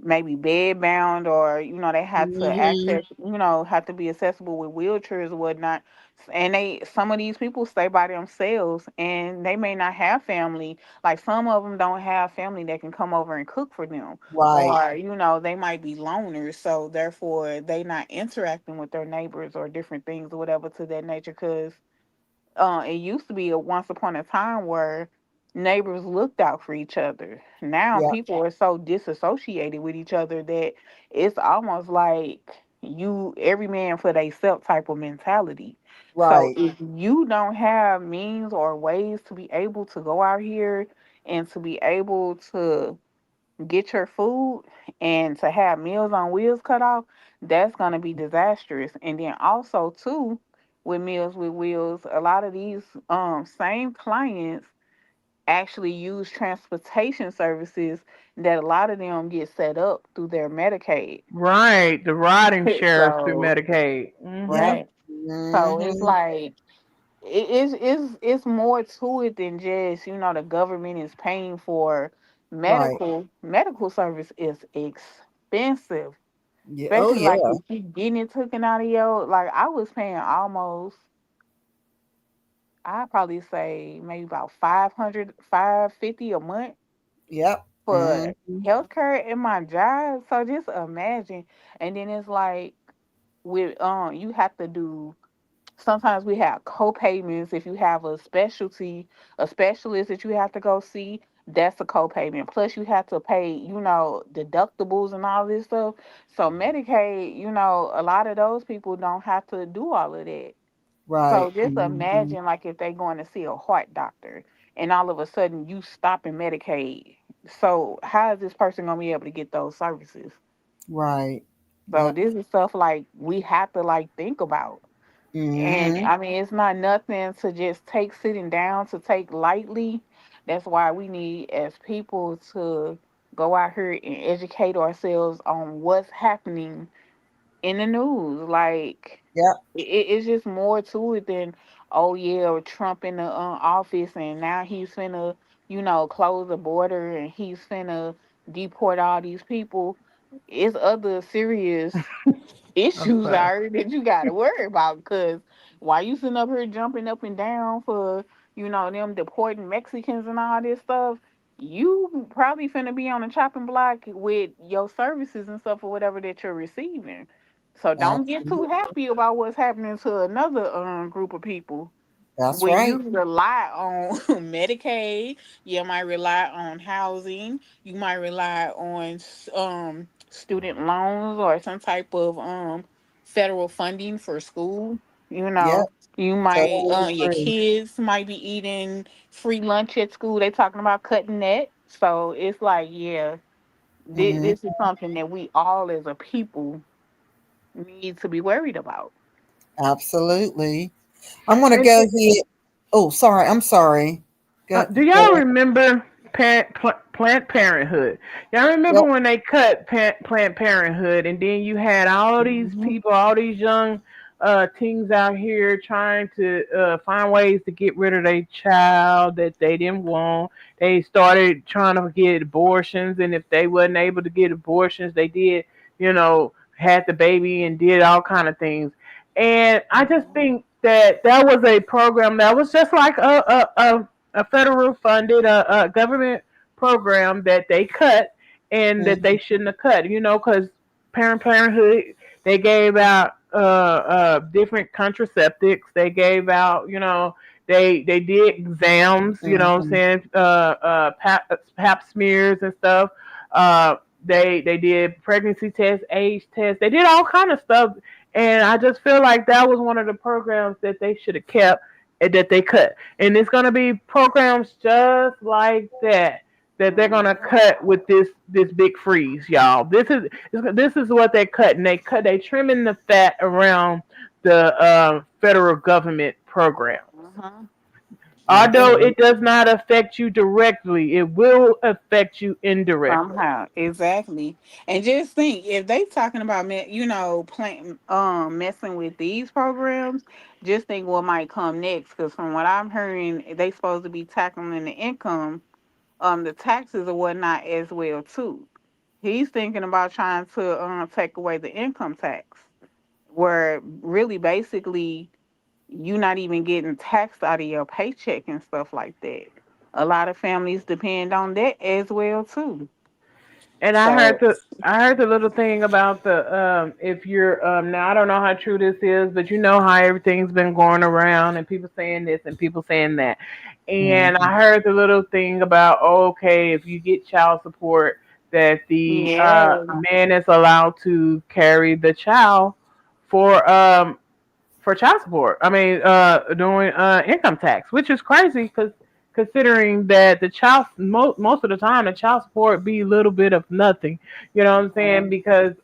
maybe bed bound or they have to Hmm. access have to be accessible with wheelchairs or whatnot, and they some of these people stay by themselves and they may not have family, like some of them don't have family that can come over and cook for them, Right. or they might be loners, so therefore they not interacting with their neighbors or different things or whatever to that nature because it used to be a once upon a time where neighbors looked out for each other. Now Yeah. people are so disassociated with each other that it's almost like you every man for theyself type of mentality. So Right. if you don't have means or ways to be able to go out here and to be able to get your food and to have meals on wheels cut off, that's gonna be disastrous. And then also too, with Meals with Wheels, a lot of these same clients actually use transportation services that a lot of them get set up through their Medicaid. Right, the riding shares through So Medicaid. Yep. right. So it's Hmm. like it's more to it than just, the government is paying for Right. medical service is expensive. Yeah. Oh Especially like yeah. if you getting it taken out of your, like I was paying almost, I'd probably say maybe about 500, 550 a month Yep. for Hmm. healthcare in my job. So just imagine. And then it's like with you have to do, sometimes we have co-payments if you have a specialty, a specialist that you have to go see. That's a co-payment. Plus, you have to pay, deductibles and all this stuff. So Medicaid, a lot of those people don't have to do all of that. So Right. just Hmm. imagine like if they going to see a heart doctor and all of a sudden you stopping Medicaid. So how is this person gonna be able to get those services? Right. So Yep. this is stuff like we have to like think about. And Hmm. I mean, it's not nothing to just take sitting down to take lightly. That's why we need as people to go out here and educate ourselves on what's happening in the news. Like Yep. it's just more to it than, oh yeah, Trump in the office and now he's finna, close the border and he's finna deport all these people. It's other serious I'm issues sorry. are that you got to worry about, because while you sitting up here jumping up and down for them deporting Mexicans and all this stuff, you probably finna be on the chopping block with your services and stuff or whatever that you're receiving. So don't get too Absolutely. happy about what's happening to another group of people. That's When you right. rely on Medicaid, you might rely on housing, you might rely on student loans or some type of federal funding for school. You Yep. know, you might Totally your agree. kids might be eating free lunch at school. They talking about cutting that. So it's like, yeah, Hmm. this is something that we all as a people need to be worried about. Absolutely. I'm gonna And go ahead. Oh, sorry. I'm sorry. Go. do Go y'all ahead. remember Planned Parenthood? Y'all remember Yep. when they cut Planned Parenthood, and then you had all these Hmm. people, all these young teens out here trying to find ways to get rid of their child that they didn't want. They started trying to get abortions, and if they wasn't able to get abortions, they did, had the baby and did all kind of things. And I just think that that was a program that was just like a federal funded government program that they cut and that they Hmm. shouldn't have cut. Because Parenthood, they gave out different contraceptives. They gave out, they did exams. What I'm Hmm. saying, pap smears and stuff. Uh, they did pregnancy tests, age tests. They did all kind of stuff, and I just feel like that was one of the programs that they should have kept and that they cut. And it's gonna be programs just like that they're gonna cut with this big freeze, y'all. This is what they're cutting. They trimming the fat around the federal government programs. Hmm. Yeah, they Although are. it does not affect you directly, it will affect you indirectly. Somehow, exactly. And just think, if they talking about messing with these programs, just think what might come next. Because from what I'm hearing, they supposed to be tackling the income, the taxes or whatnot as well too. He's thinking about trying to take away the income tax, where really basically you not even getting taxed out of your paycheck and stuff like that. A lot of families depend on that as well too. And So. I heard the little thing about the if you're now I don't know how true this is, but you know how everything's been going around and people saying this and people saying that. And Hmm. I heard the little thing about, oh, okay, if you get child support, that the Yeah. man is allowed to carry the child for child support. I mean, doing income tax, which is crazy because considering that the child most of the time the child support be a little bit of nothing. You know what I'm saying? Because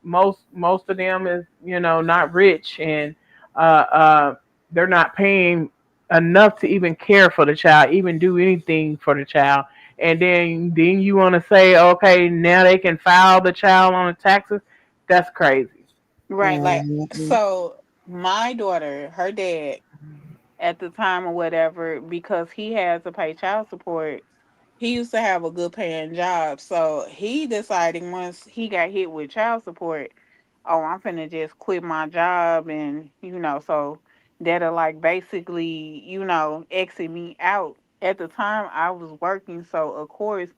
most of them is not rich and uh, uh, they're not paying enough to even care for the child, even do anything for the child. And then you want to say, okay, now they can file the child on the taxes. That's crazy. Right. Like, Mhm. so my daughter, her dad, at the time or whatever, because he had to pay child support, he used to have a good paying job. So he decided once he got hit with child support, oh, I'm finna just quit my job and, so that'll like basically, exit me out. At the time I was working, so of course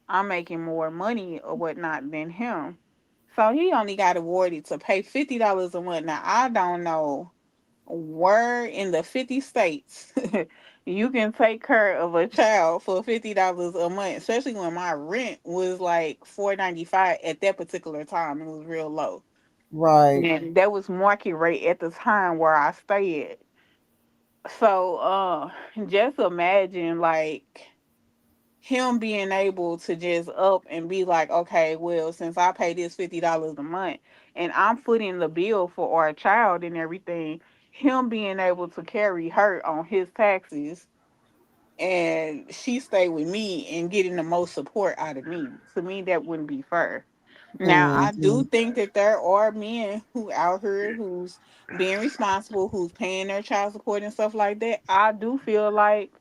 I'm making more money or whatnot than him. So he only got awarded to pay $50 a month. Now I don't know where in the 50 states you can take care of a child for $50 a month, especially when my rent was like $4.95 at that particular time. It was real low. Right. And that was market rate at the time where I stayed. So just imagine like him being able to just up and be like, okay, well, since I pay this $50 a month and I'm footing the bill for our child and everything, him being able to carry her on his taxes and she stay with me and getting the most support out of me. To me, that wouldn't be fair. Now, I do Mhm. think that there are men who out here who's being responsible, who's paying their child support and stuff like that. I do feel like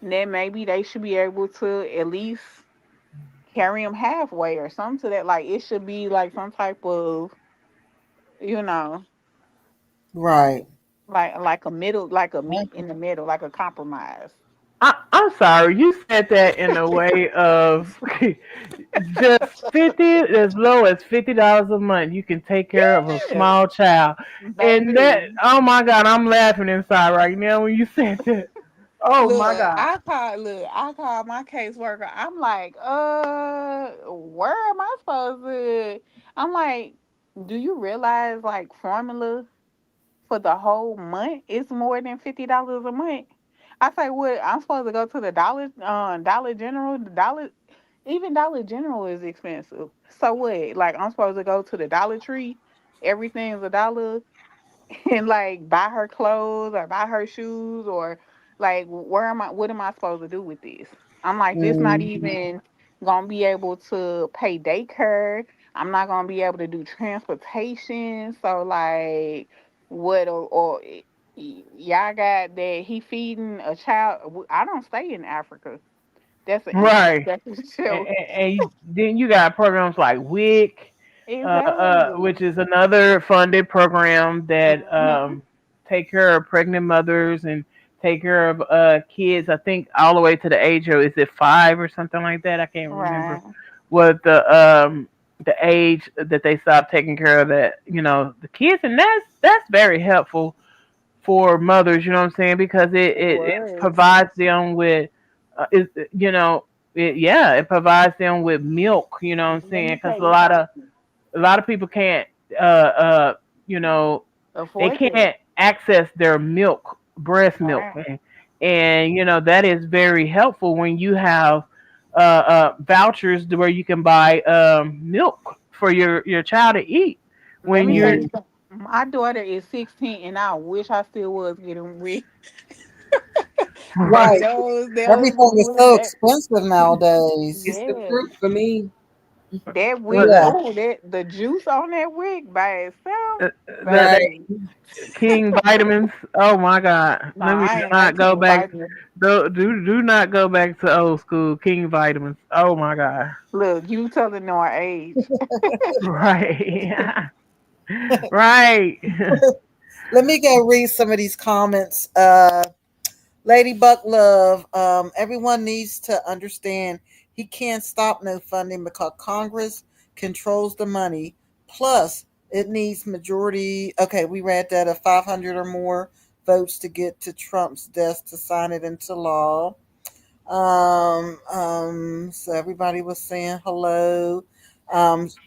that maybe they should be able to at least carry them halfway or something to that. Like it should be like some type of, you know, Right. like a middle, like a meet in the middle, like a compromise. I'm sorry, you said that in a way of just 50, as low as $50 a month. You can take care of a Yeah, small child, and that, baby. oh my God, I'm laughing inside right now when you said that. Oh my Look, God, I called my caseworker. I'm like, where am I supposed to? I'm like, do you realize like formula for the whole month is more than $50 a month? I say, what? I'm supposed to go to the Dollar General. The Dollar, even Dollar General is expensive. So what? Like I'm supposed to go to the Dollar Tree. Everything's a dollar and like buy her clothes or buy her shoes or like where am I what am I supposed to do with this? I'm like this not Mhm. even gonna be able to pay daycare. I'm not gonna be able to do transportation. So like what y'all got that he feeding a child. I don't stay in Africa. right? That's a And, show. and, and then you got programs like WIC, Exactly. which is another funded program that Hmm. take care of pregnant mothers and take care of kids. I think all the way to the age of, is it 5 or something like that? I can't remember Right. what the age that they stop taking care of the kids, and that's very helpful for mothers. You know what I'm saying? Because It it was. provides them with it, it provides them with milk. You know what I'm Let saying? me Because tell you something. a lot of people can't, uh, uh, you know, they Afford that. can't access their milk, breast milk, Right. and that is very helpful when you have vouchers where you can buy milk for your child to eat Let when me tell you're you Mhm. something. My daughter is 16 and I wish I still was getting rich. right. Right. Those Everything is was so that expensive nowadays. It's the yes. fruit for me. That wick, Well, Yeah. oh, that the juice on that wick by itself, the Right. baby. King vitamins. Oh my God! No, Let me I ain't like not go King back. Vitamin. Do not go back to old school King vitamins. Oh my God! Look, you telling our age. Right, right. Let me go read some of these comments. Lady Buck Love, everyone needs to understand he can't stop no funding because Congress controls the money. Plus, it needs majority. Okay, we read that of 500 or more votes to get to Trump's desk to sign it into law. So everybody was saying hello.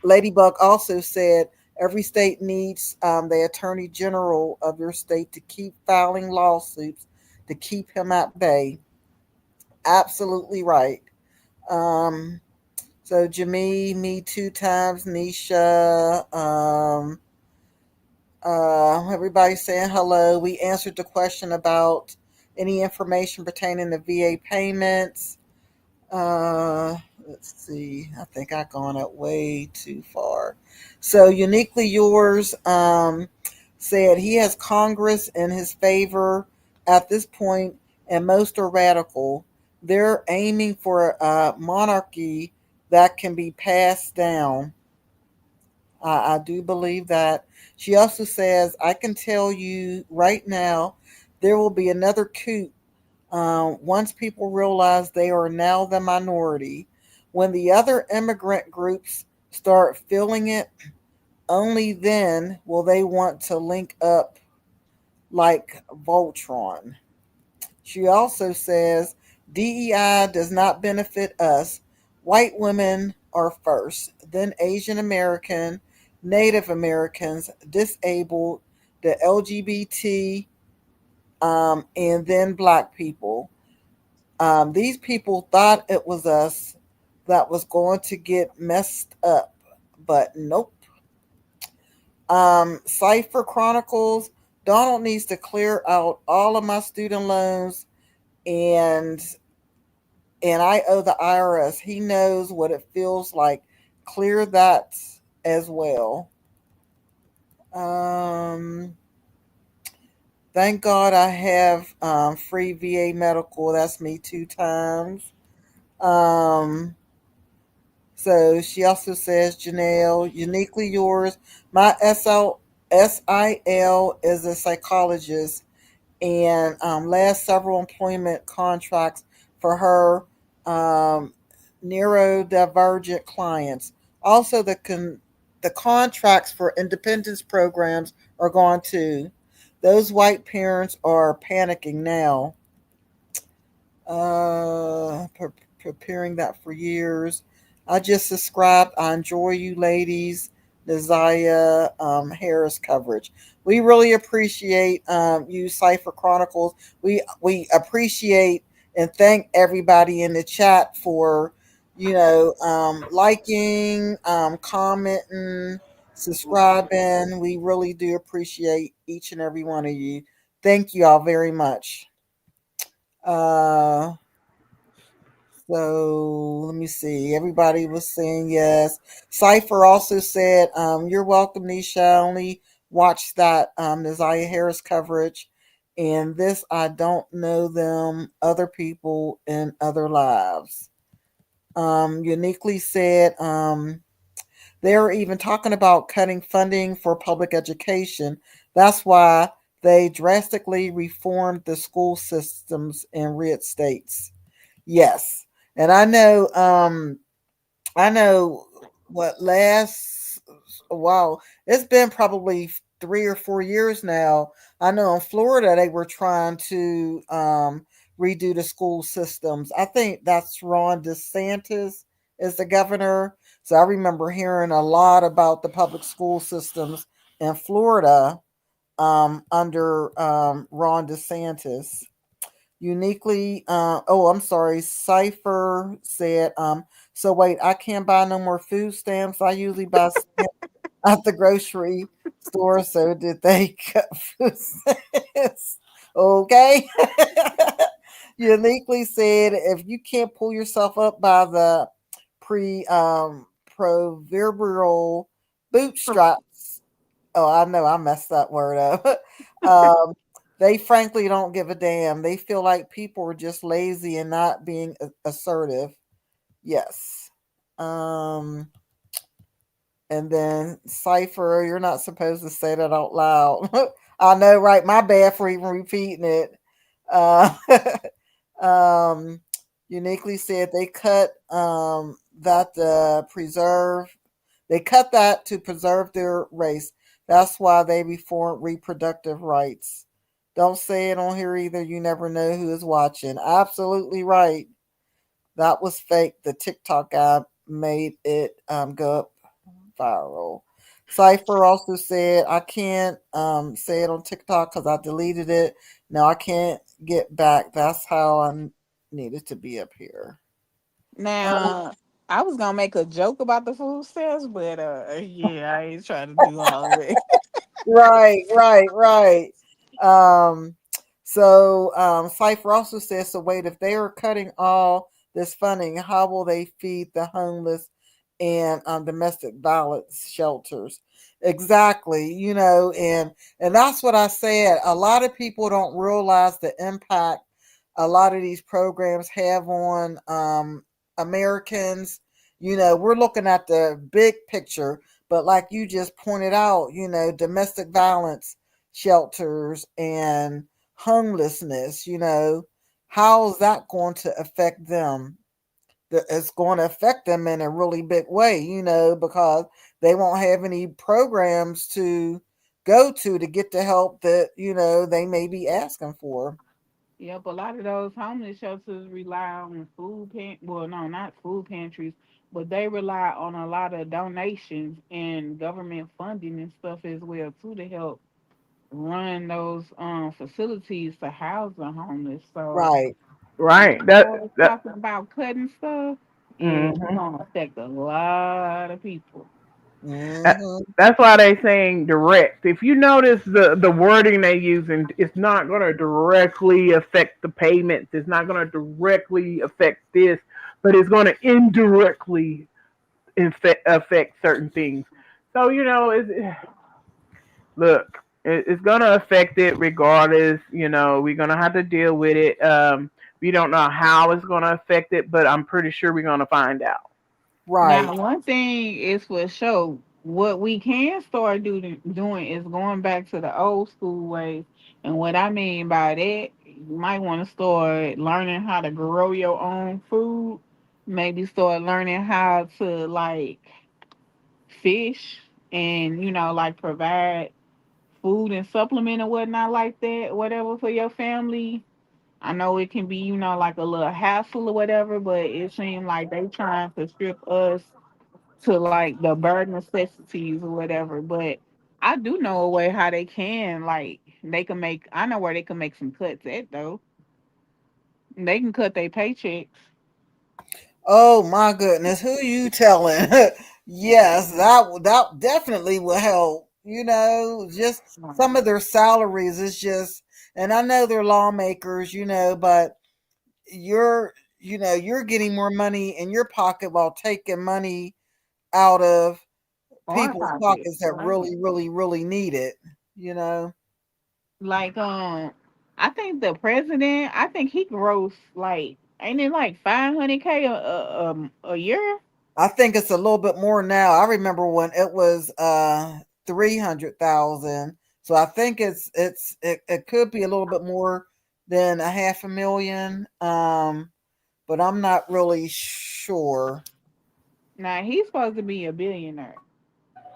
Ladybug also said every state needs the attorney general of your state to keep filing lawsuits to keep him at bay. Absolutely right. Um, so Jimmy, me two times, Nisha, everybody saying hello. We answered the question about any information pertaining to VA payments. Uh, let's see. I think I've gone up way too far. So uniquely yours said he has Congress in his favor at this point, and most are radical. They're aiming for a monarchy that can be passed down. I do believe that. She also says, I can tell you right now, there will be another coup once people realize they are now the minority. When the other immigrant groups start feeling it, only then will they want to link up like Voltron. She also says DEI does not benefit us. White women are first, then Asian American, Native Americans, disabled, the LGBT, and then Black people. These people thought it was us that was going to get messed up, but nope. Cipher Chronicles. Donald needs to clear out all of my student loans, and I owe the IRS. He knows what it feels like. Clear that as well. Um, thank God I have free VA medical. That's me two times. Um, So she also says, Janelle, uniquely yours. My SIL is a psychologist and last several employment contracts for her um, neurodivergent clients. Also, the contracts for independence programs are gone too. Those white parents are panicking now. Preparing that for years. I just subscribed. I enjoy you ladies, Desire Harris coverage. We really appreciate you, Cipher Chronicles. We appreciate and thank everybody in the chat for liking, commenting, subscribing. We really do appreciate each and every one of you. Thank you all very much. Uh, so let me see. Everybody was saying yes. Cipher also said, "You're welcome, Nisha. I only watched that Isaiah Harris coverage, and this I don't know them. Other people in other lives." Uniquely said, they're even talking about cutting funding for public education. That's why they drastically reformed the school systems in red states. Yes. And I know what last wow, it's been probably 3 or 4 years now. I know in Florida they were trying to redo the school systems. I think that's Ron DeSantis is the governor. So I remember hearing a lot about the public school systems in Florida under Ron DeSantis. Uniquely, I'm sorry, Cipher said, so wait, I can't buy no more food stamps. I usually buy stamps at the grocery store. So did they cut food stamps? Okay. Uniquely said, if you can't pull yourself up by the proverbial bootstraps. Oh, I know I messed that word up. um, they frankly don't give a damn. They feel like people are just lazy and not being assertive. Yes. Um, and then Cipher, you're not supposed to say that out loud. I know, right? My bad for even repeating it. Uh, um, uniquely said they cut that the preserve. They cut that to preserve their race. That's why they reform reproductive rights. Don't say it on here either. You never know who is watching. Absolutely right. That was fake. The TikTok app made it go up viral. Cypher also said, I can't say it on TikTok because I deleted it. No, I can't get back. That's how needed to be up here. Um, Now, I was gonna make a joke about the food stamps, but yeah, I ain't trying to do all that. right. Um, Cypher also says, so wait, if they are cutting all this funding, how will they feed the homeless and domestic violence shelters? Exactly, and that's what I said. A lot of people don't realize the impact a lot of these programs have on Americans. We're looking at the big picture, but like you just pointed out, domestic violence shelters and homelessness, how is that going to affect them? It's going to affect them in a really big way, because they won't have any programs to go to get the help that, they may be asking for. Yep, a lot of those homeless shelters rely on well, no, not food pantries, but they rely on a lot of donations and government funding and stuff as well too to help run those facilities to house the homeless. So Right. when Right. they That start that. talking about cutting stuff, yeah, it's Mhm. gonna affect a lot of people. That- Hmm. That's why they saying direct. If you notice the wording they using, it's not going to directly affect the payments. It's not going to directly affect this, but it's going to indirectly affect certain things. So look, it's going to affect it regardless. We're going to have to deal with it. We don't know how it's going to affect it, but I'm pretty sure we're going to find out. Right. Now, one thing is for sure, what we can start doing is going back to the old school ways. And what I mean by that, you might want to start learning how to grow your own food. Maybe start learning how to like fish and, like provide food and supplement or whatnot like that, whatever for your family. I know it can be, like a little hassle or whatever, but it seems like they trying to strip us to like the bare necessities or whatever. But I do know a way how they can like they can make. I know where they can make some cuts at though. They can cut their paychecks. Oh my goodness, who you telling? Yes, that definitely will help. Just some of their salaries is just, and I know they're lawmakers, but you're, you're getting more money in your pocket while taking money out of Our people's pockets, pockets that right? really need it. You know. Like I think the president. I think he gross like ain't it like 500K a year? I think it's a little bit more now. I remember when it was 300,000. So I think it could be a little bit more than a half a million. But I'm not really sure. Now he's supposed to be a billionaire.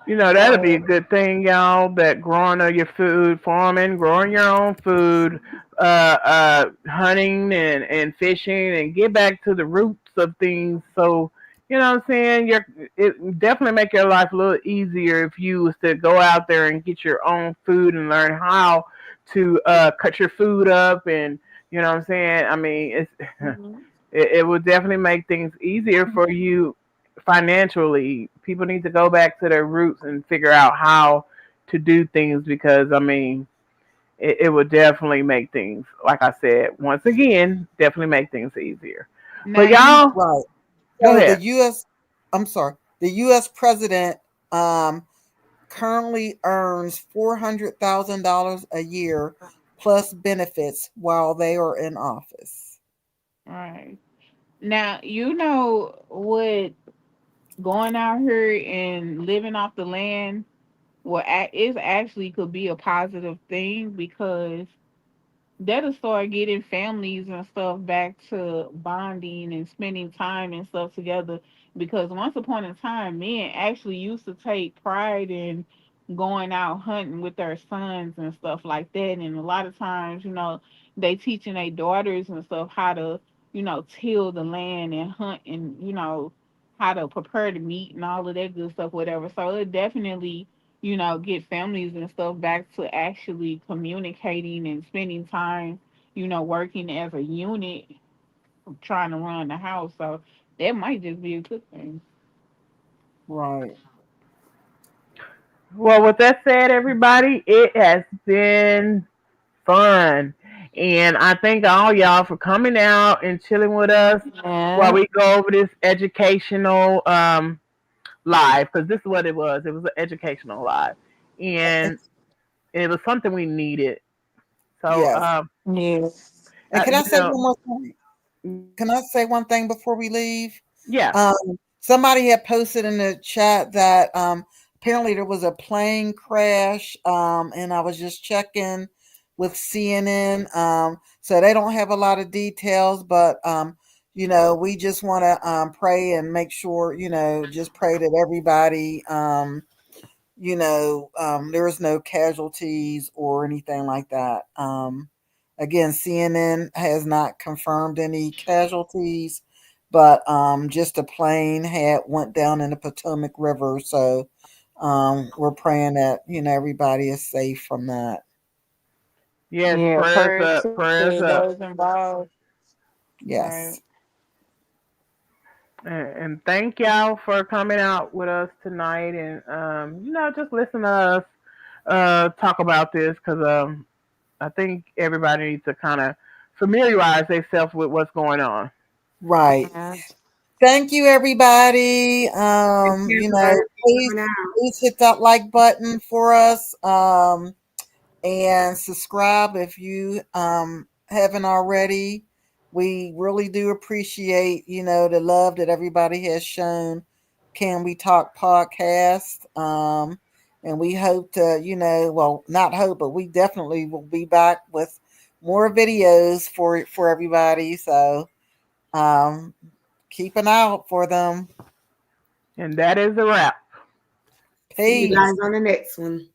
That'll be a So good thing, y'all. That growing of your food, farming, growing your own food, hunting and fishing, and get back to the roots of things. So, what I'm saying? It definitely make your life a little easier if you was to go out there and get your own food and learn how to cut your food up, and what I'm saying. I mean, mhm. it will definitely make things easier for you financially. People need to go back to their roots and figure out how to do things because, I mean, it would definitely make things, like I said, once again, definitely make things easier. Now But you y'all, Right. go So the ahead. US I'm sorry. The US president um currently earns $400,000 a year plus benefits while they are in office. right. Now you know what going out here and living off the land is actually could be a positive thing because that'll start getting families and stuff back to bonding and spending time and stuff together. Because once upon a time, men actually used to take pride in going out hunting with their sons and stuff like that. And a lot of times, they teaching their daughters and stuff how to till the land and hunt and, how to prepare the meat and all of that good stuff, whatever. So it definitely, get families and stuff back to actually communicating and spending time, working as a unit, trying to run the house. So that might just be a good thing. Right. Well, with that said, everybody, it has been fun. And I thank all y'all for coming out and chilling with us while Yeah. we go over this educational live, because this is what it was. It was an educational live. And it was something we needed. So, Yes. Yeah. And can I you say know, one more thing? Can I say one thing before we leave? yeah. Um, Somebody had posted in the chat that apparently there was a plane crash, and I was just checking with CNN. So they don't have a lot of details, but we just want to pray and make sure, just pray that everybody, there is no casualties or anything like that. Again, CNN has not confirmed any casualties, but just a plane had went down in the Potomac River. So we're praying that everybody is safe from that. Yes, Yeah. prayers Prayers up, to prayers up. those involved. Right. Yes. And thank y'all for coming out with us tonight and, just listen to us talk about this, because I think everybody needs to kind of familiarize themselves with what's going on. Right. Yeah. Thank you, everybody. Thank you, everybody, for Please, coming out. please hit that like button for us. And subscribe if you haven't already. We really do appreciate, the love that everybody has shown Can We Talk podcast. And we hope to, well, not hope, but we definitely will be back with more videos for everybody. So um keep an eye out for them. And that is a wrap. See you Peace. guys on the next one.